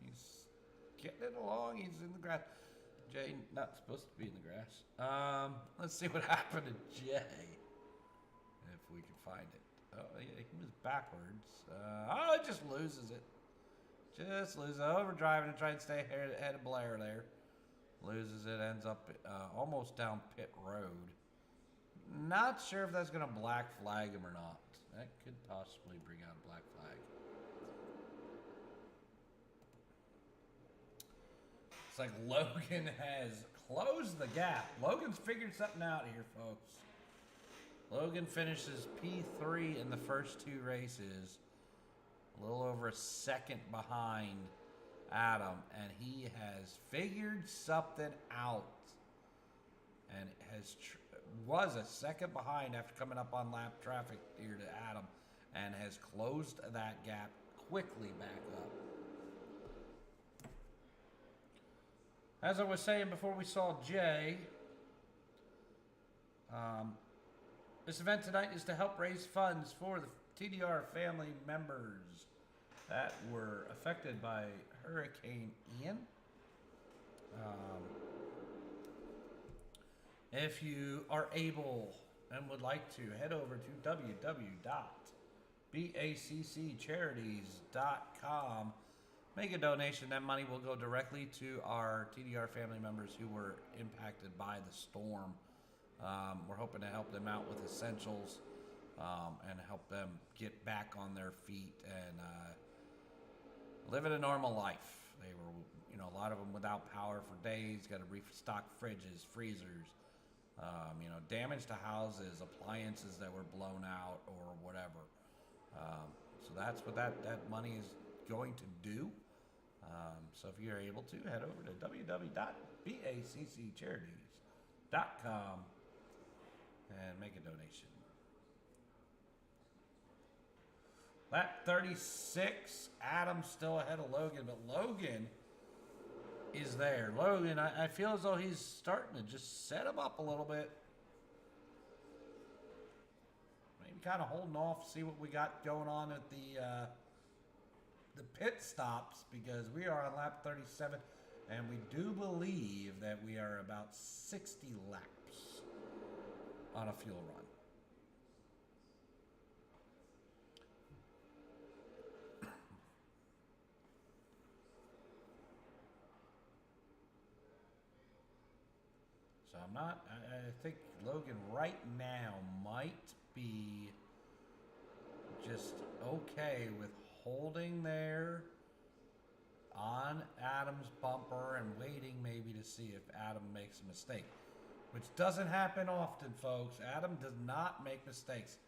He's getting it along. He's in the grass. Jay, not supposed to be in the grass. Let's see what happened to Jay, if we can find it. Oh, he was backwards. Oh, it just loses it. Just loses it. Overdriving and trying to stay ahead of Blair there. Loses it, ends up almost down pit road. Not sure if that's going to black flag him or not. That could possibly bring out a black flag. It's like Logan has closed the gap. Logan's figured something out here, folks. Logan finishes P3 in the first 2 races. A little over a second behind Adam. And he has figured something out. And was a second behind after coming up on lap traffic here to Adam. And has closed that gap quickly back up. As I was saying before we saw Jay, this event tonight is to help raise funds for the TDR family members that were affected by Hurricane Ian. If you are able and would like to, head over to www.BACCcharities.com. Make a donation. That money will go directly to our TDR family members who were impacted by the storm. We're hoping to help them out with essentials and help them get back on their feet and living a normal life. They were, a lot of them without power for days, got to restock fridges, freezers, damage to houses, appliances that were blown out or whatever. So that's what that money is going to do. So if you're able to, head over to www.BACCcharities.com and make a donation. Lap 36, Adam's still ahead of Logan, but Logan is there. Logan, I feel as though he's starting to just set him up a little bit. Maybe kind of holding off, see what we got going on at the pit stops, because we are on lap 37 and we do believe that we are about 60 laps on a fuel run. So I'm not, I think Logan right now might be just okay with holding there on Adam's bumper and waiting maybe to see if Adam makes a mistake, which doesn't happen often, folks. Adam does not make mistakes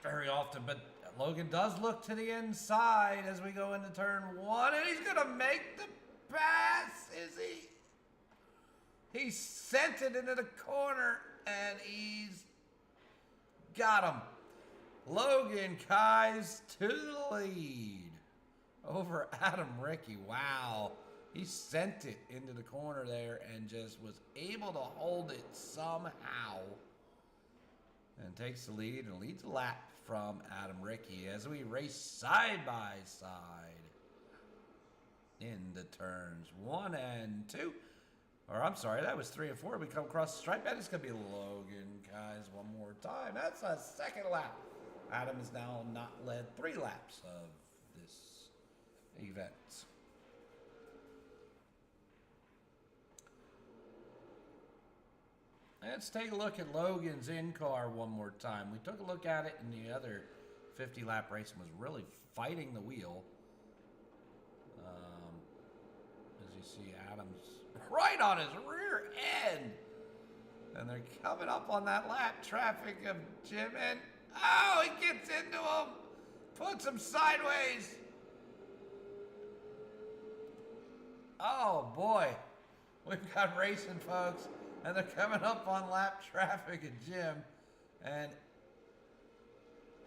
very often, but Logan does look to the inside as we go into turn 1, and he's gonna make the pass, is he? He sent it into the corner, and he's got him. Logan Kais to the lead over Adam Rickey. Wow. He sent it into the corner there and just was able to hold it somehow. And takes the lead and leads a lap from Adam Rickey as we race side by side into turns 1 and 2. Or I'm sorry, that was 3 and 4. We come across the stripe, and it's going to be Logan Kais one more time. That's a second lap. Adam has now not led 3 laps of this event. Let's take a look at Logan's in-car one more time. We took a look at it in the other 50-lap race and was really fighting the wheel. As you see, Adam's right on his rear end. And they're coming up on that lap traffic of Jim, and oh, he gets into him, puts him sideways. Oh boy, we've got racing, folks, and they're coming up on lap traffic of Jim, and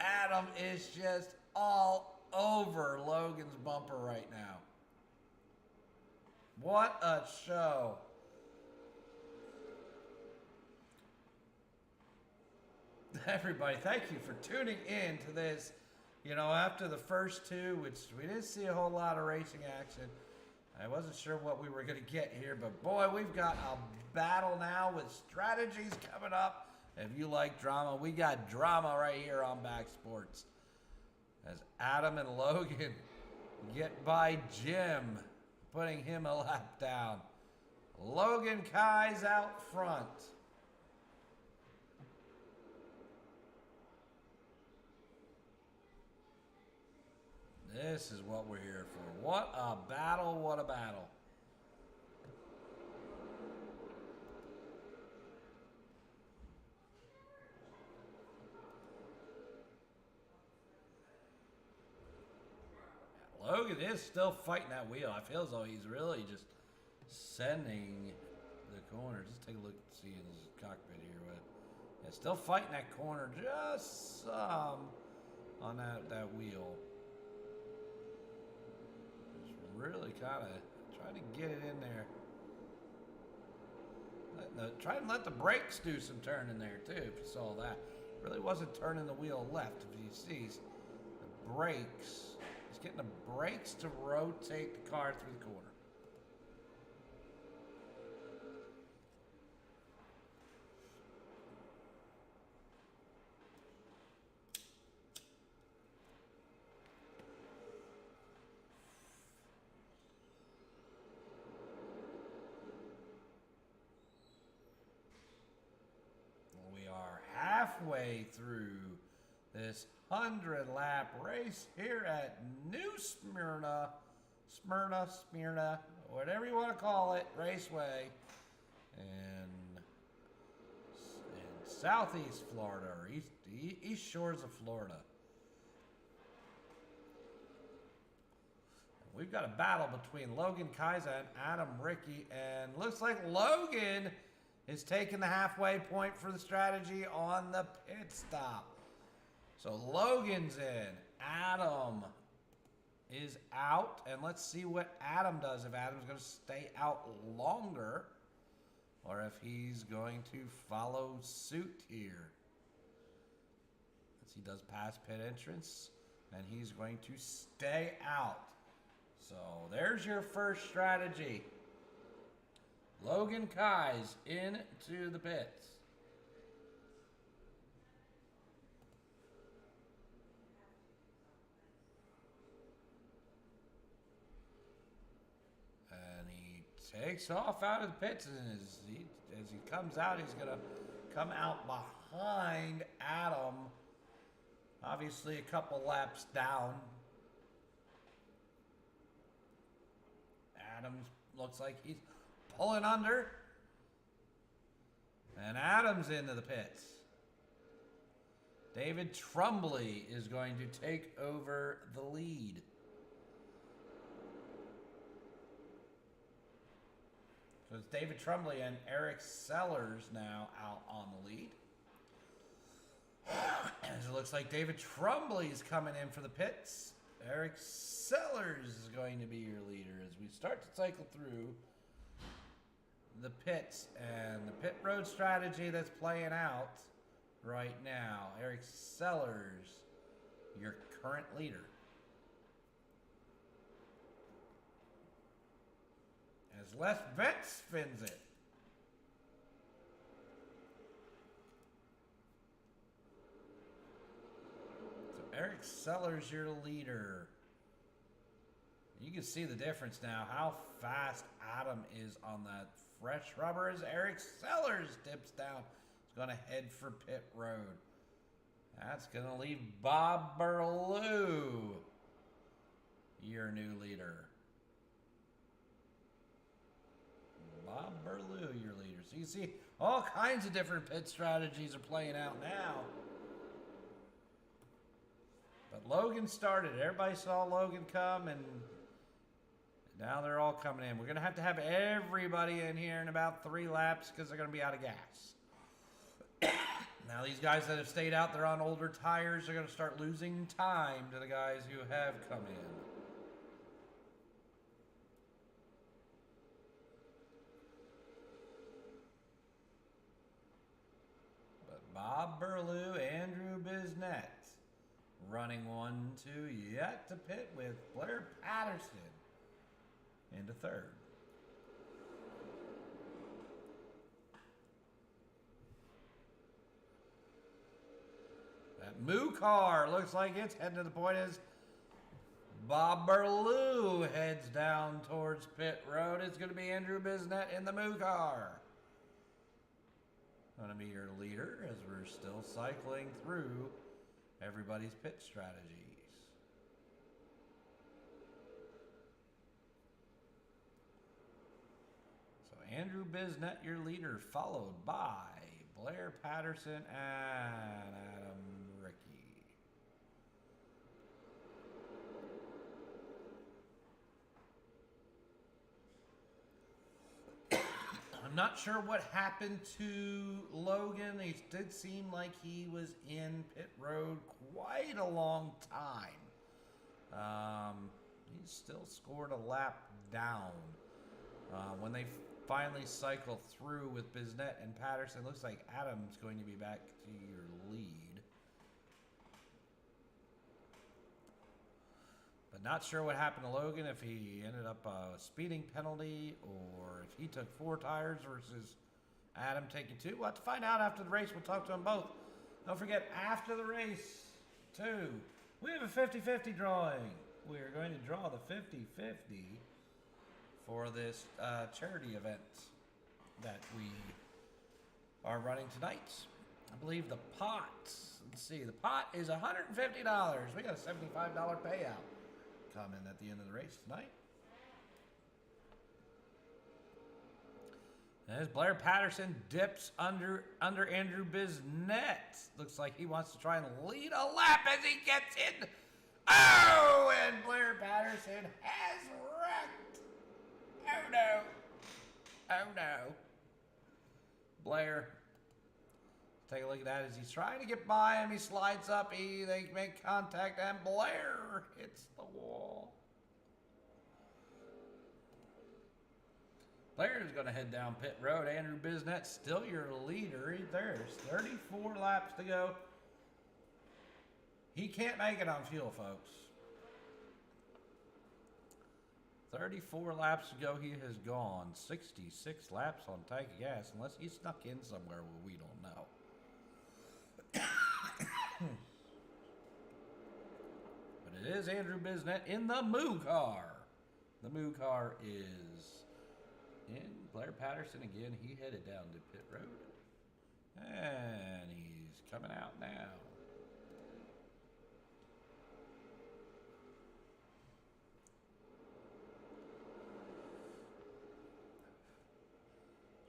Adam is just all over Logan's bumper right now. What a show. Everybody, thank you for tuning in to this. After the first 2, which we didn't see a whole lot of racing action, I wasn't sure what we were going to get here, but boy, we've got a battle now with strategies coming up If you like drama, we got drama right here on Back Sports. As Adam and Logan get by Jim, putting him a lap down. Logan Kai's out front. This is what we're here for. What a battle, what a battle. Logan is still fighting that wheel. I feel as though he's really just sending the corner. Just take a look, see in his cockpit here. But yeah, still fighting that corner just some on that wheel. Just really kind of trying to get it in there. Try and let the brakes do some turning there too. If you saw that, really wasn't turning the wheel left. If you see the brakes. Getting the brakes to rotate the car through the corner. We are halfway through this 100-lap race here at New Smyrna, Smyrna, whatever you want to call it, Raceway, in southeast Florida, or east shores of Florida. We've got a battle between Logan Kaiza and Adam Ricky, and looks like Logan is taking the halfway point for the strategy on the pit stop. So Logan's in, Adam is out, and let's see what Adam does. If Adam's going to stay out longer, or if he's going to follow suit here. As he does pass pit entrance, and he's going to stay out. So there's your first strategy. Logan Kai's into the pits. Takes off out of the pits, and as he comes out, he's going to come out behind Adam. Obviously, a couple laps down. Adam looks like he's pulling under. And Adam's into the pits. David Trumbley is going to take over the lead. So it's David Trumbley and Eric Sellers now out on the lead. As it looks like David Trumbley is coming in for the pits. Eric Sellers is going to be your leader as we start to cycle through the pits and the pit road strategy that's playing out right now. Eric Sellers, your current leader. As Les Vent spins it. So Eric Sellers, your leader. You can see the difference now, how fast Adam is on that fresh rubber as Eric Sellers dips down. He's going to head for pit road. That's going to leave Bob Burlew, your new leader. Bob Burlew, your leader. So you see all kinds of different pit strategies are playing out now. But Logan started. Everybody saw Logan come, and now they're all coming in. We're going to have everybody in here in about 3 laps because they're going to be out of gas. Now these guys that have stayed out, they're on older tires. They're going to start losing time to the guys who have come in. Bob Burlew, Andrew Bisnett running 1-2 yet to pit with Blair Patterson into third. got Moo Car. Looks like it's heading to the point as Bob Berlew heads down towards pit road. It's going to be Andrew Bisnet in the Moo Car. Going to be your leader as we're still cycling through everybody's pit strategies. So Andrew Bisnet, your leader, followed by Blair Patterson and Adam Rickey. I'm not sure what happened to Logan. It did seem like he was in pit road quite a long time. He still scored a lap down. When they finally cycle through with Bisnet and Patterson, looks like Adam's going to be back to your lead. But not sure what happened to Logan, if he ended up a speeding penalty or if he took 4 tires versus Adam taking 2. We'll have to find out after the race. We'll talk to them both. Don't forget, after the race, too, we have a 50-50 drawing. We're going to draw the 50-50 for this charity event that we are running tonight. I believe the pot, let's see, the pot is $150. We got a $75 payout coming at the end of the race tonight. As Blair Patterson dips under Andrew Bisnet. Looks like he wants to try and lead a lap as he gets in. Oh, and Blair Patterson has wrecked. Oh no. Oh no. Blair, take a look at that as he's trying to get by him. He slides up, they make contact, and Blair hits the wall. Blair is going to head down pit road. Andrew Bisnet, still your leader. There's 34 laps to go. He can't make it on fuel, folks. 34 laps to go. He has gone 66 laps on tank of gas, unless he snuck in somewhere where we don't know. But it is Andrew Bisnet in the Moo Car. The Moo Car is in. Blair Patterson again. He headed down to pit road. And he's coming out now.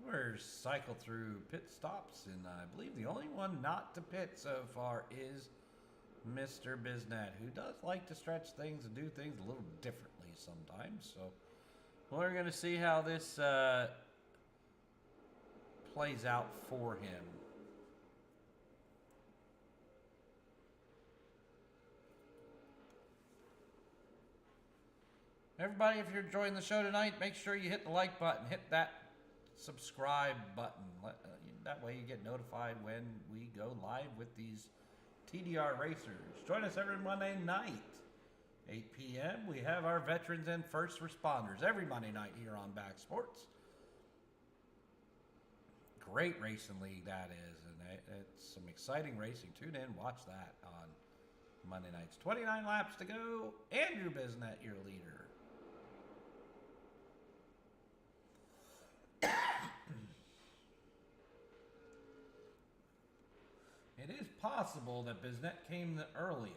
We're cycled through pit stops, and I believe the only one not to pit so far is Mr. Bisnet, who does like to stretch things and do things a little differently sometimes. So we're going to see how this plays out for him. Everybody, if you're enjoying the show tonight, make sure you hit the like button, hit that subscribe button. That way you get notified when we go live with these TDR racers. Join us every Monday night, 8 p.m. We have our veterans and first responders every Monday night here on BACC Sports. Great racing league that is, and it's some exciting racing. Tune in, watch that on Monday nights. 29 laps to go. Andrew Bisnet, your leader. It is possible that Bisnet came the earliest.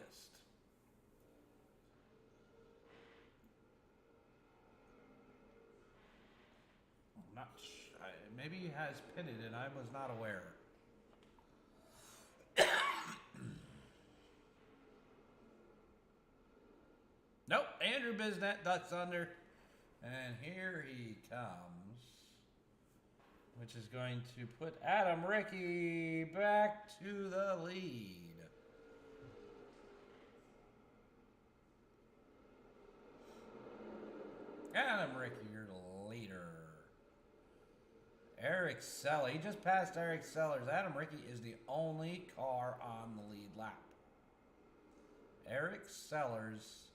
Maybe he has pitted and I was not aware. Nope, Andrew Bisnet ducks under, and here he comes, which is going to put Adam Rickey back to the lead. Adam Rickey, your leader. Eric Seller, he just passed Eric Sellers. Adam Rickey is the only car on the lead lap. Eric Sellers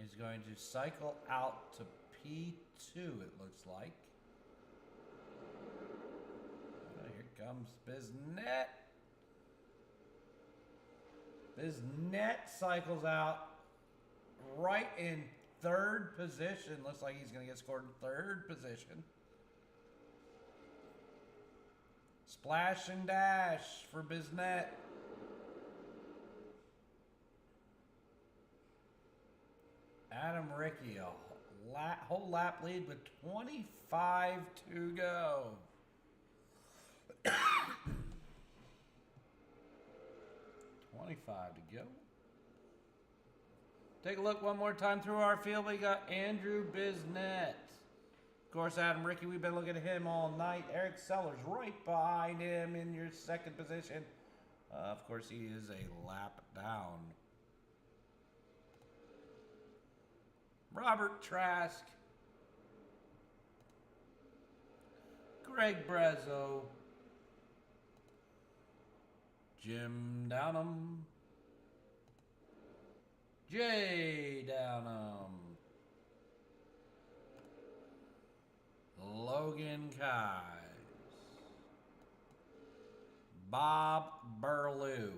is going to cycle out to P2, it looks like. Here comes Bisnet. Biznett cycles out right in third position. Looks like he's going to get scored in third position. Splash and dash for Biznett. Adam Rickey, a whole lap lead with 25 to go. 25 to go. Take a look one more time through our field. We got Andrew Biznett. Of course, Adam Rickey, we've been looking at him all night. Eric Sellers right behind him in your second position. Of course, he is a lap down. Robert Trask. Greg Brazzo. Jim Downham. Jay Downham. Logan Kies. Bob Burlew.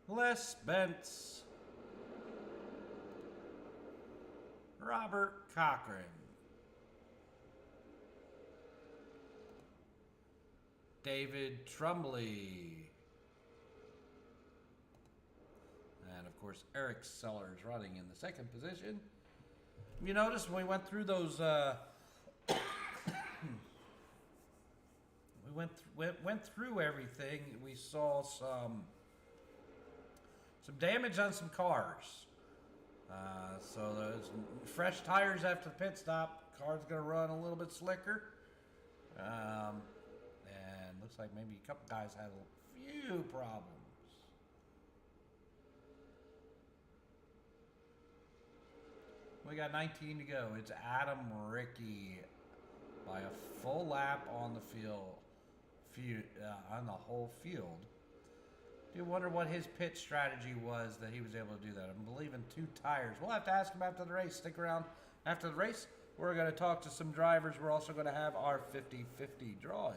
Les Bentz. Robert Cochran. David Trumbley. And of course, Eric Sellers running in the second position. You notice when we went through those, we went through everything. We saw some damage on some cars. So there's fresh tires after the pit stop. Car's gonna run a little bit slicker. And looks like maybe a couple guys had a few problems. We got 19 to go. It's Adam Rickey by a full lap on the field, on the whole field. Do you wonder what his pit strategy was that he was able to do that? I'm believing 2 tires. We'll have to ask him after the race. Stick around. After the race, we're going to talk to some drivers. We're also going to have our 50-50 drawing.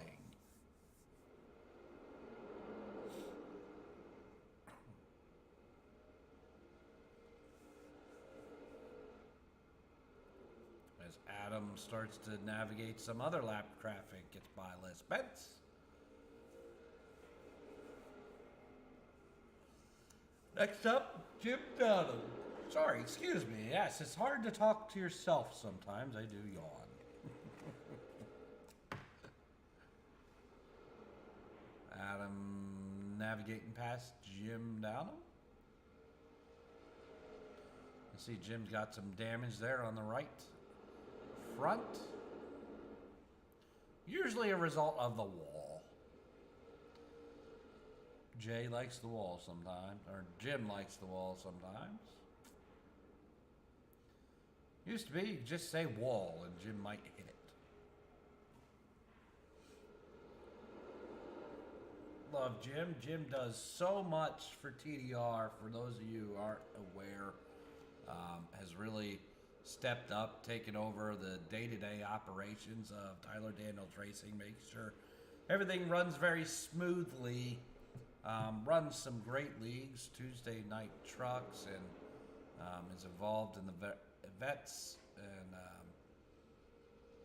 As Adam starts to navigate some other lap traffic, gets by Les Bentz. Next up, Jim Downham. Sorry, excuse me. Yes, it's hard to talk to yourself sometimes. I do yawn. Adam navigating past Jim Downham. You see Jim's got some damage there on the right front. Usually a result of the wall. Jay likes the wall sometimes, or Jim likes the wall sometimes. Used to be, just say wall and Jim might hit it. Love Jim. Jim does so much for TDR, for those of you who aren't aware. Has really stepped up, taken over the day-to-day operations of Tyler Daniels Racing, making sure everything runs very smoothly. Runs some great leagues, Tuesday night trucks, and is involved in the vets and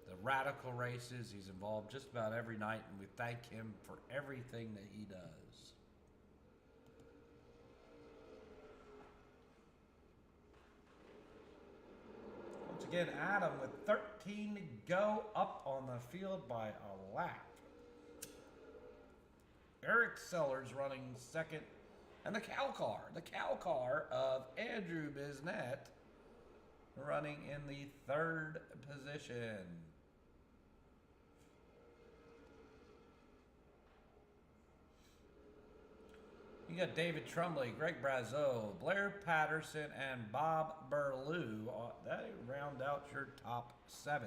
the radical races. He's involved just about every night, and we thank him for everything that he does. Once again, Adam with 13 to go, up on the field by a lap. Eric Sellers running second, and the cow car of Andrew Biznett running in the third position. You got David Trumbley, Greg Brazzo, Blair Patterson, and Bob Burlew. That round out your top 7.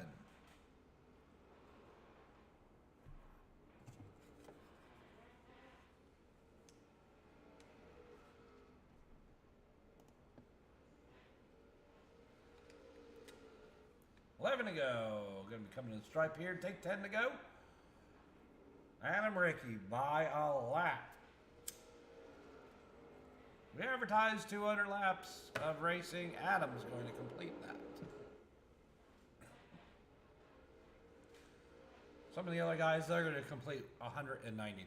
$11 to go. Going to be coming to the stripe here. Take 10 to go. Adam Rickey by a lap. We advertised 200 laps of racing. Adam's going to complete that. Some of the other guys, they're going to complete 199.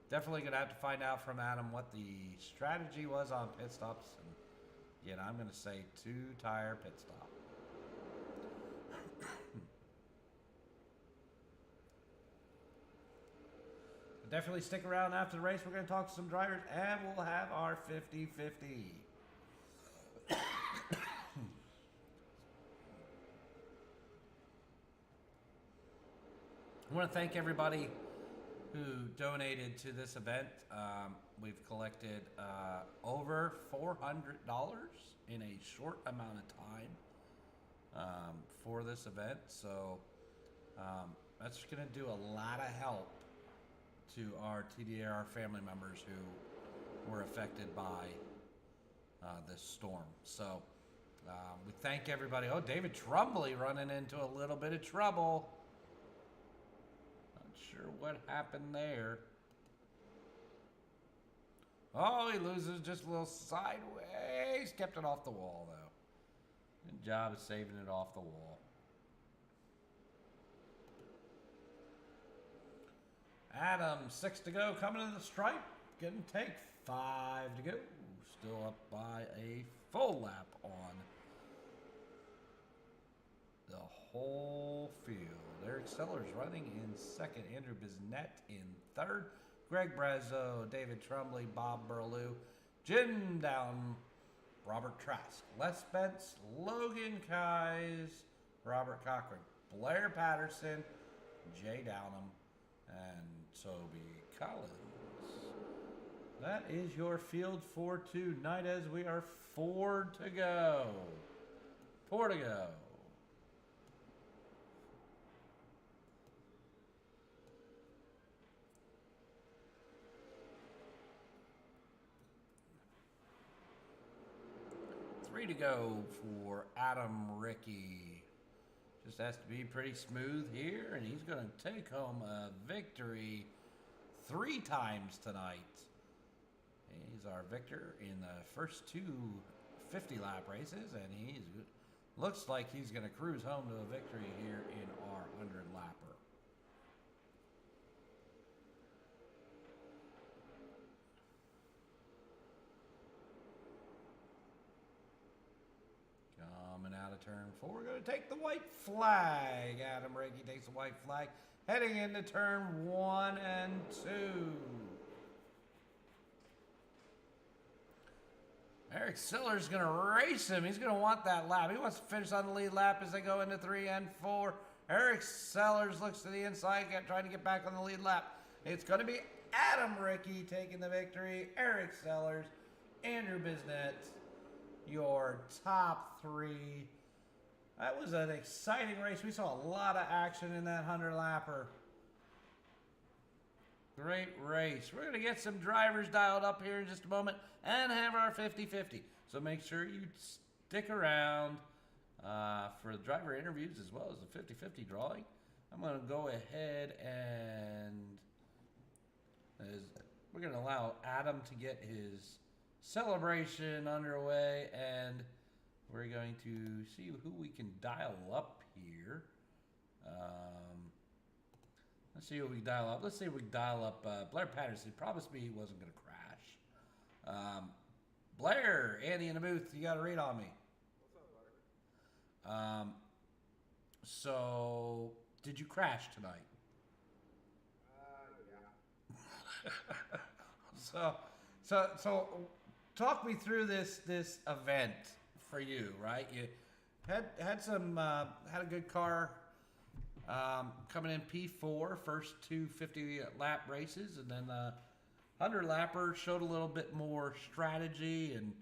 Definitely going to have to find out from Adam what the strategy was on pit stops. And again, I'm going to say 2-tire pit stop. Definitely stick around after the race. We're going to talk to some drivers, and we'll have our 50-50. I want to thank everybody who donated to this event. We've collected over $400 in a short amount of time for this event. So that's going to do a lot of help to our TDR family members who were affected by this storm. So we thank everybody. Oh, David Trumbley running into a little bit of trouble. Not sure what happened there. Oh, he loses just a little sideways. Kept it off the wall, though. Good job of saving it off the wall. Adam, 6 to go, coming to the stripe. Getting take 5 to go. Still up by a full lap on the whole field. Eric Sellers running in second. Andrew Bisnett in third. Greg Brazo, David Trumbley, Bob Burlew, Jim Down, Robert Trask, Les Spence, Logan Keyes, Robert Cochran, Blair Patterson, Jay Downham, and Toby Collins. That is your field for tonight as we are 4 to go. 4 to go. Three to go for Adam Rickey. Just has to be pretty smooth here, and he's going to take home a victory 3 times tonight. He's our victor in the first 2 50-lap races, and he looks like he's going to cruise home to a victory here in our 100-lapper. Coming out of turn 4, we're going to take the white flag. Adam Rickey takes the white flag, heading into turn 1 and 2. Eric Siller's going to race him. He's going to want that lap. He wants to finish on the lead lap as they go into 3 and 4. Eric Sellers looks to the inside, trying to get back on the lead lap. It's going to be Adam Rickey taking the victory. Eric Sellers, Andrew Bisnett, your top 3. That was an exciting race. We saw a lot of action in that 100-lapper. Great race. We're going to get some drivers dialed up here in just a moment and have our 50-50. So make sure you stick around for the driver interviews as well as the 50-50 drawing. I'm going to go ahead and we're going to allow Adam to get his celebration underway, and we're going to see who we can dial up here. Let's see what we dial up. Let's see if we dial up Blair Patterson. He promised me he wasn't going to crash. Blair, Andy in the booth, you got a read on me. What's up, buddy? So, did you crash tonight? Yeah. So, talk me through this event for you, right? You had a good car coming in P4, first 2 50-lap races, and then 100-lapper showed a little bit more strategy and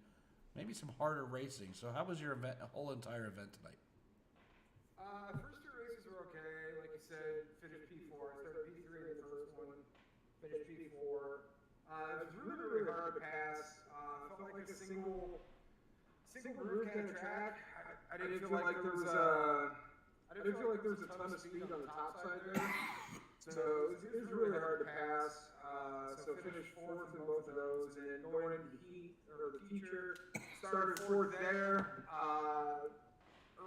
maybe some harder racing. So how was your event, whole entire event tonight? First 2 races were okay. Like you said, finished P4. I started P3 in the first one, finished P4. It was really, really hard to pass. Felt like a single groove kind of track. I didn't feel like there was a ton of speed on the top side there. So it was really hard to pass. So so finished fourth in both of those, and going into the heat or the feature, started fourth there.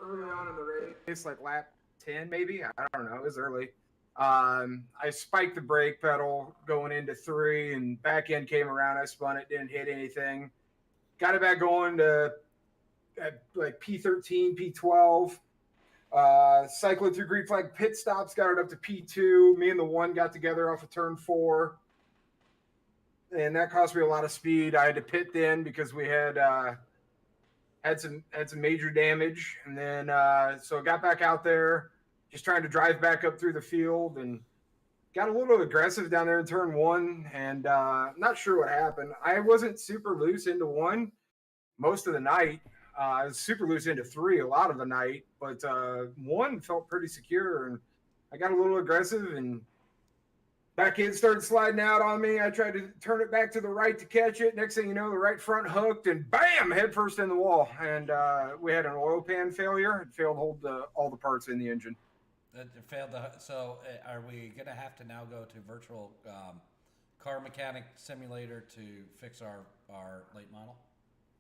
Early on in the race, like lap 10 maybe, I don't know, it was early. I spiked the brake pedal going into 3, and back end came around. I spun it, didn't hit anything. Got it back going to at like P13, P12. Cycling through green flag pit stops, got it up to P2. Me and the one got together off of turn 4, and that cost me a lot of speed. I had to pit then because we had some major damage, and then so got back out there, just trying to drive back up through the field, and got a little aggressive down there in turn 1, and not sure what happened. I wasn't super loose into 1 most of the night. I was super loose into 3 a lot of the night, but 1 felt pretty secure, and I got a little aggressive, and back end started sliding out on me. I tried to turn it back to the right to catch it. Next thing you know, the right front hooked, and bam, head first in the wall. And we had an oil pan failure. It failed to hold all the parts in the engine. It failed to, so are we going to have to now go to virtual car mechanic simulator to fix our late model?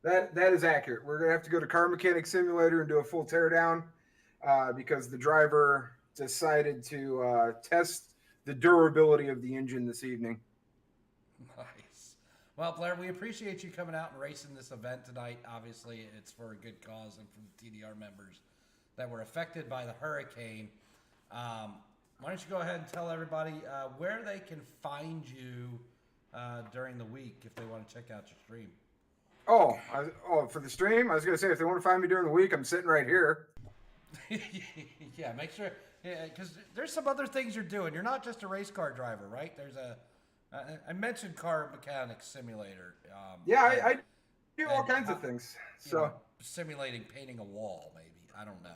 That is accurate. We're gonna have to go to Car Mechanic Simulator and do a full teardown because the driver decided to test the durability of the engine this evening. Nice. Well, Blair, we appreciate you coming out and racing this event tonight. Obviously, it's for a good cause and for the TDR members that were affected by the hurricane. Why don't you go ahead and tell everybody where they can find you during the week if they want to check out your stream. For the stream, I was going to say, if they want to find me during the week, I'm sitting right here. Yeah, make sure, because there's some other things you're doing. You're not just a race car driver, right? There's I mentioned Car Mechanic Simulator. I do all kinds of things. So simulating painting a wall, maybe. I don't know.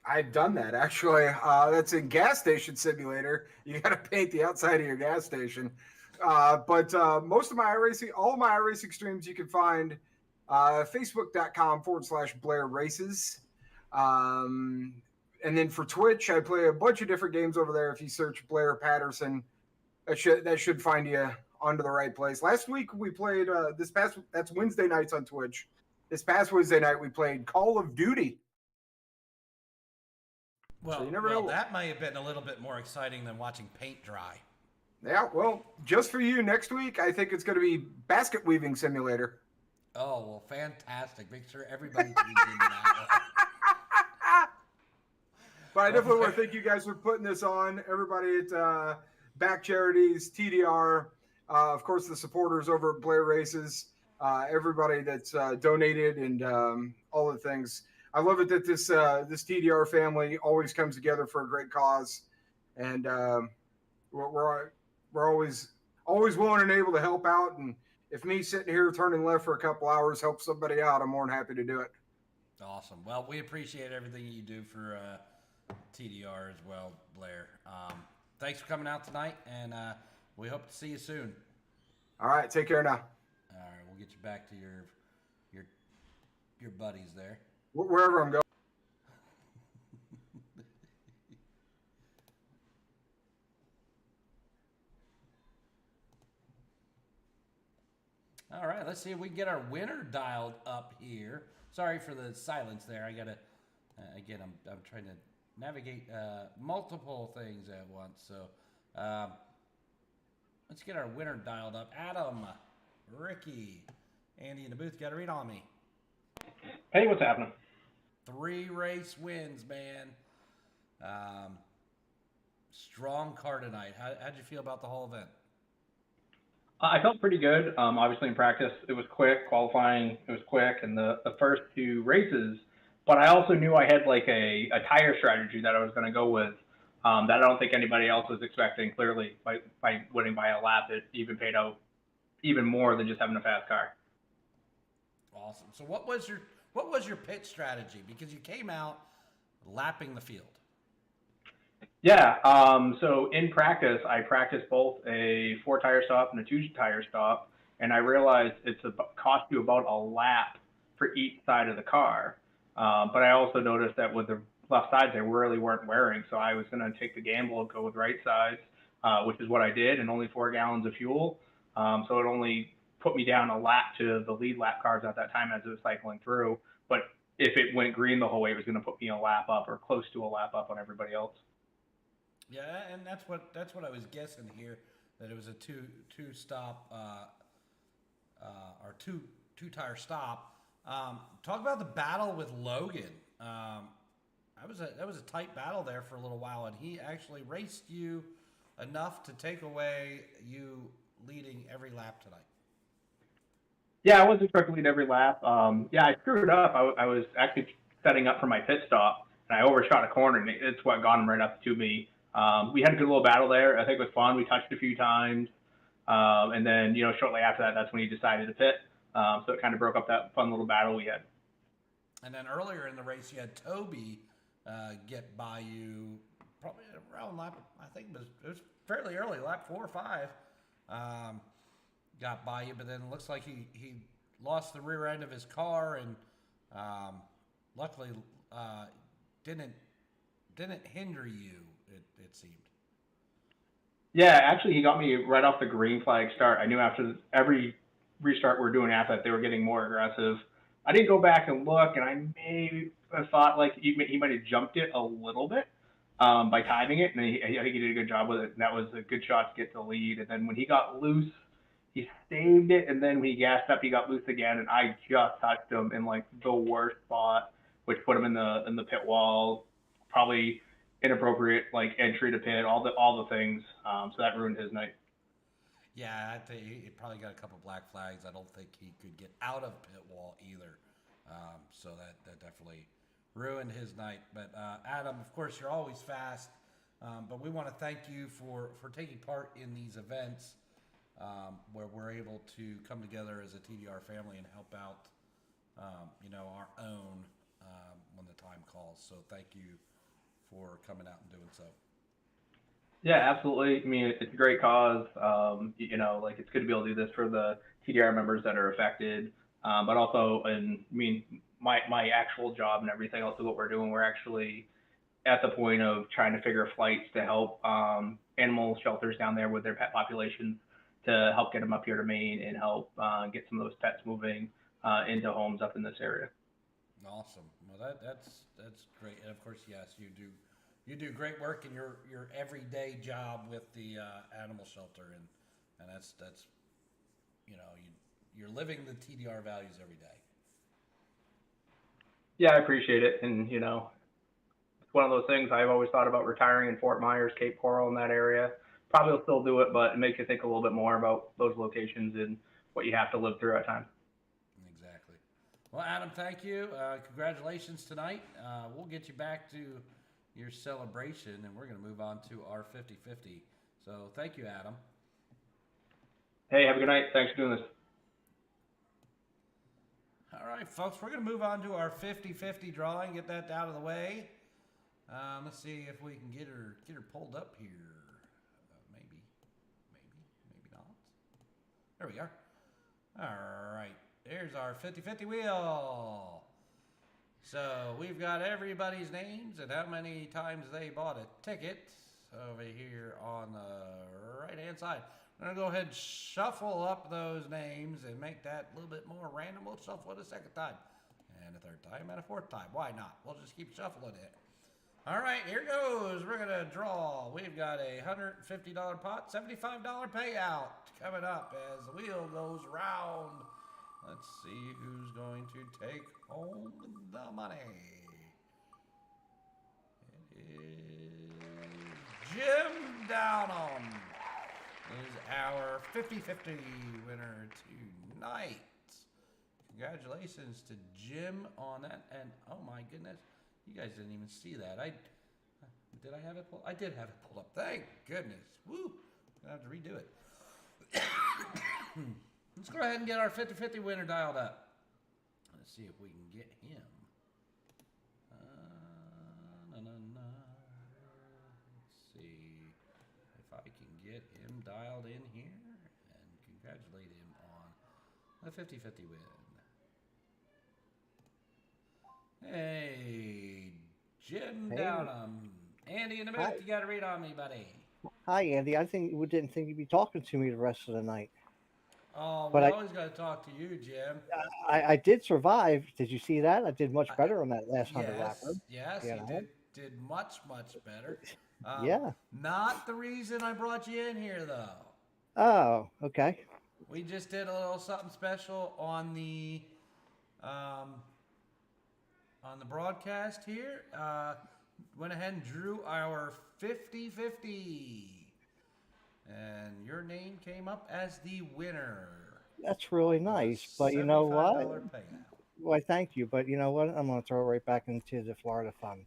I've done that, actually. That's in Gas Station Simulator. You got to paint the outside of your gas station. But most of my iRacing, all of my iRacing streams you can find facebook.com/Blair Races. And then for Twitch, I play a bunch of different games over there. If you search Blair Patterson, that should find you onto the right place. Last week we played that's Wednesday nights on Twitch. This past Wednesday night we played Call of Duty. Well, so you never know. That may have been a little bit more exciting than watching paint dry. Yeah, well, just for you next week, I think it's going to be Basket Weaving Simulator. Oh, well, fantastic. Make sure everybody tunes into that one. But I definitely want to thank you guys for putting this on. Everybody at BACC Charities, TDR, of course, the supporters over at Blair Races, everybody that's donated and all the things. I love it that this TDR family always comes together for a great cause. And we're always willing and able to help out, and if me sitting here turning left for a couple hours helps somebody out, I'm more than happy to do it. Awesome. Well, we appreciate everything you do for TDR as well, Blair. Thanks for coming out tonight, and we hope to see you soon. All right, take care now. All right, we'll get you back to your buddies there. Wherever I'm going. All right, let's see if we can get our winner dialed up here. Sorry for the silence there. I gotta, again, I'm trying to navigate multiple things at once. So let's get our winner dialed up. Adam, Ricky, Andy in the booth. Got to read on me. Hey, what's happening? 3 race wins, man. Strong car tonight. How'd you feel about the whole event? I felt pretty good. Obviously, in practice, it was quick. Qualifying, it was quick, and the first 2 races. But I also knew I had like a tire strategy that I was going to go with that I don't think anybody else was expecting. Clearly, by winning by a lap, it even paid out even more than just having a fast car. Awesome. So what was your pit strategy? Because you came out lapping the field. Yeah. So in practice, I practiced both a 4-tire stop and a 2-tire stop, and I realized cost you about a lap for each side of the car. But I also noticed that with the left sides, they really weren't wearing, so I was going to take the gamble and go with right sides, which is what I did, and only 4 gallons of fuel. So it only put me down a lap to the lead lap cars at that time as it was cycling through. But if it went green the whole way, it was going to put me a lap up or close to a lap up on everybody else. Yeah, and that's what I was guessing here, that it was a two stop or two tire stop. Talk about the battle with Logan. That was a tight battle there for a little while, and he actually raced you enough to take away you leading every lap tonight. Yeah, I wasn't expecting to lead every lap. Yeah, I screwed up. I was actually setting up for my pit stop, and I overshot a corner, and it's what got him right up to me. We had a good little battle there. I think it was fun. We touched a few times. And then, shortly after that, that's when he decided to pit. So it kind of broke up that fun little battle we had. And then earlier in the race, you had Toby get by you probably around lap, I think it was fairly early, lap 4 or 5. Got by you, but then it looks like he lost the rear end of his car and luckily didn't hinder you, it seemed. Yeah, actually, he got me right off the green flag start. I knew after every restart we're doing after that, they were getting more aggressive. I didn't go back and look, and I may have thought like he might have jumped it a little bit by timing it, and I think he did a good job with it. And that was a good shot to get the lead. And then when he got loose, he saved it, and then when he gassed up, he got loose again, and I just touched him in like the worst spot, which put him in the pit wall, probably inappropriate like entry to pit, all the things. So that ruined his night. Yeah, I think he probably got a couple black flags. I don't think he could get out of pit wall either. So that definitely ruined his night. But Adam, of course, you're always fast. But we want to thank you for taking part in these events where we're able to come together as a TDR family and help out, our own when the time calls. So thank you for coming out and doing so. Yeah, absolutely. I mean, it's a great cause. Like it's good to be able to do this for the TDR members that are affected. But also, my actual job and everything else of what we're doing, we're actually at the point of trying to figure flights to help animal shelters down there with their pet populations to help get them up here to Maine and help get some of those pets moving into homes up in this area. Awesome. Well, that's great. And of course, yes, you do great work in your everyday job with the animal shelter, and that's you're living the TDR values every day. Yeah, I appreciate it, and it's one of those things. I've always thought about retiring in Fort Myers, Cape Coral, in that area. Probably will still do it, but it makes you think a little bit more about those locations and what you have to live through at times. Exactly. Well, Adam, thank you. Congratulations tonight. We'll get you back to your celebration, and we're going to move on to our 50-50. So thank you, Adam. Hey, have a good night. Thanks for doing this. All right, folks, we're going to move on to our 50-50 drawing, get that out of the way. Let's see if we can get her pulled up here. Maybe not. There we are. All right, there's our 50-50 wheel. So we've got everybody's names and how many times they bought a ticket over here on the right-hand side. I'm going to go ahead and shuffle up those names and make that a little bit more random. We'll shuffle it a second time, and a third time, and a fourth time. Why not? We'll just keep shuffling it. All right, here goes. We're going to draw. We've got a $150 pot, $75 payout coming up as the wheel goes round. Let's see who's going to take home the money. It is Jim Downham is our 50-50 winner tonight. Congratulations to Jim on that. And oh my goodness, you guys didn't even see that. Did I have it pulled? I did have it pulled up. Thank goodness. Woo! I'm gonna have to redo it. Let's go ahead and get our 50-50 winner dialed up. Let's see if we can get him. Let's see if I can get him dialed in here and congratulate him on the 50-50 win. Hey, Jim Downham. Andy, in a minute, you got to read on me, buddy. Hi, Andy. I didn't think you'd be talking to me the rest of the night. Oh, we But always got to talk to you, Jim. I did survive. Did you see that? I did much better on that last 100 lapper. Yes, You you know? did much better. Yeah. Not the reason I brought you in here, though. Oh, okay. We just did a little something special um, on the broadcast here. Went ahead and drew our 50-50. And your name came up as the winner. That's really Of a nice. But you know what? $75 payout. Why, thank you. But you know what? I'm going to throw it right back into the Florida fund.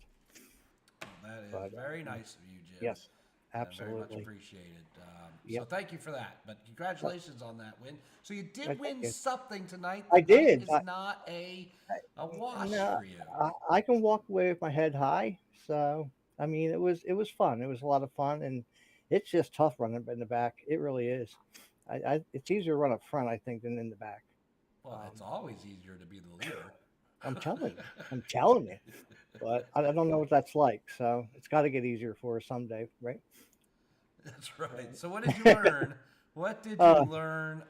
That is But very nice of you, Jim. yes, And very much absolutely. appreciated. So Yep. thank you for that. But congratulations on that win. So you did Thank win you. something tonight. I The night did. is not a wash No, for you. I can walk away with my head high. So I mean, it was fun. It was a lot of fun, and it's just tough running in the back. It really is. It's easier to run up front, I think, than in the back. Well, it's always easier to be the leader. I'm telling you. I'm telling you. But I don't know what that's like. So it's got to get easier for us someday, right? That's right. So what did you learn? What did you learn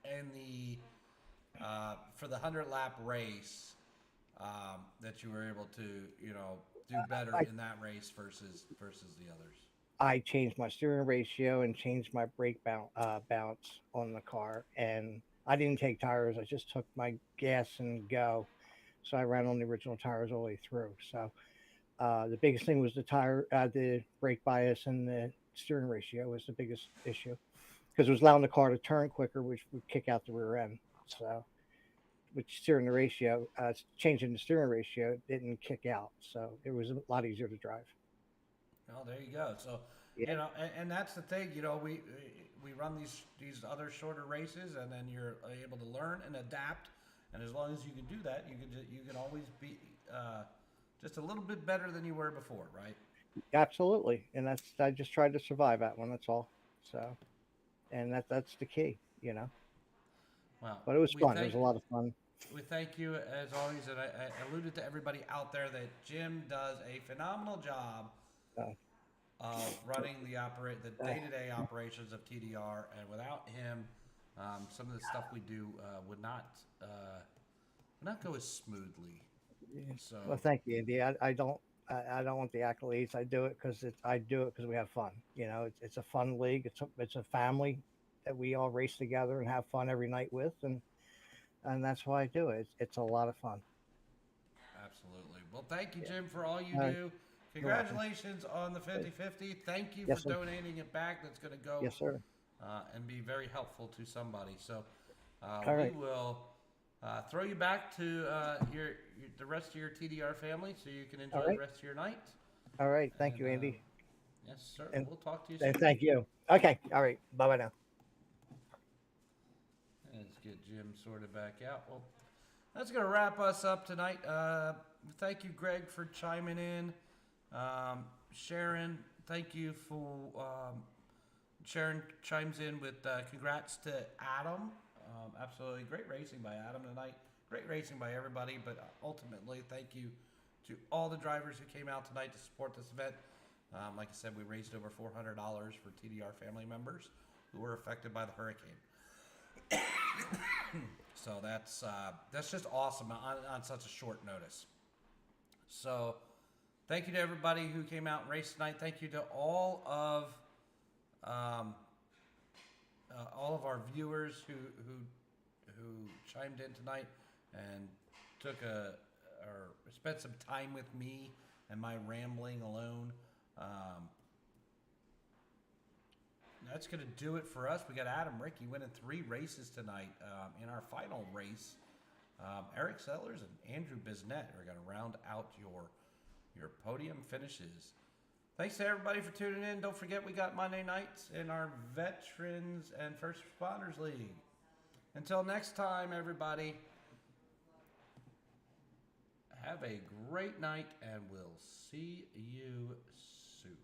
in the for the 100-lap race that you were able to, do better in that race versus the others? I changed my steering ratio and changed my brake bounce on the car, and I didn't take tires. I just took my gas and go. So I ran on the original tires all the way through. So the biggest thing was the brake bias and the steering ratio was the biggest issue because it was allowing the car to turn quicker, which would kick out the rear end. So, which steering the ratio, changing the steering ratio didn't kick out, so it was a lot easier to drive. Oh, there you go. So, Yeah. and that's the thing. We run these other shorter races, and then you're able to learn and adapt. And as long as you can do that, you can always be just a little bit better than you were before, right? Absolutely, and I just tried to survive that one. That's all. So, and that's the key, you know. Well, But it was fun. It was a lot of fun. we thank you as always, and I alluded to everybody out there that Jim does a phenomenal job Uh, of running the day-to-day operations of TDR, and without him, some of the stuff we do would not go as smoothly. So, Well, thank you, Andy. I don't want the accolades. I do it because we have fun. You know, it's a fun league. It's a family that we all race together and have fun every night with, and that's why I do it. It's a lot of fun. absolutely. Well, thank you, Jim, for all you Uh, do. you're welcome. Congratulations on the 50-50. Thank you Yes, for sir. donating it back. That's going to go Yes, sir. and be very helpful to somebody. So All we right. will throw you back to the rest of your TDR family so you can enjoy All right. the rest of your night. All right. Thank you, And, Andy. Yes, sir. And- We'll talk to you soon. And thank you. Okay. All right. Bye bye now. Let's get Jim sorted back out. Well, that's going to wrap us up tonight. Thank you, Greg, for chiming in. Sharon, thank you for Sharon chimes in with congrats to Adam. Absolutely great racing by Adam tonight. Great racing by everybody, but ultimately, thank you to all the drivers who came out tonight to support this event. Like I said, we raised over $400 for TDR family members who were affected by the hurricane. So that's just awesome on such a short notice. So thank you to everybody who came out and raced tonight. Thank you to all of our viewers who chimed in tonight and spent some time with me and my rambling alone. That's going to do it for us. We got Adam Ricky winning 3 races tonight. In our final race, Eric Sellers and Andrew Bisnett are going to round out your podium finishes. Thanks to everybody for tuning in. Don't forget we got Monday nights in our Veterans and First Responders League. Until next time, everybody, have a great night, and we'll see you soon.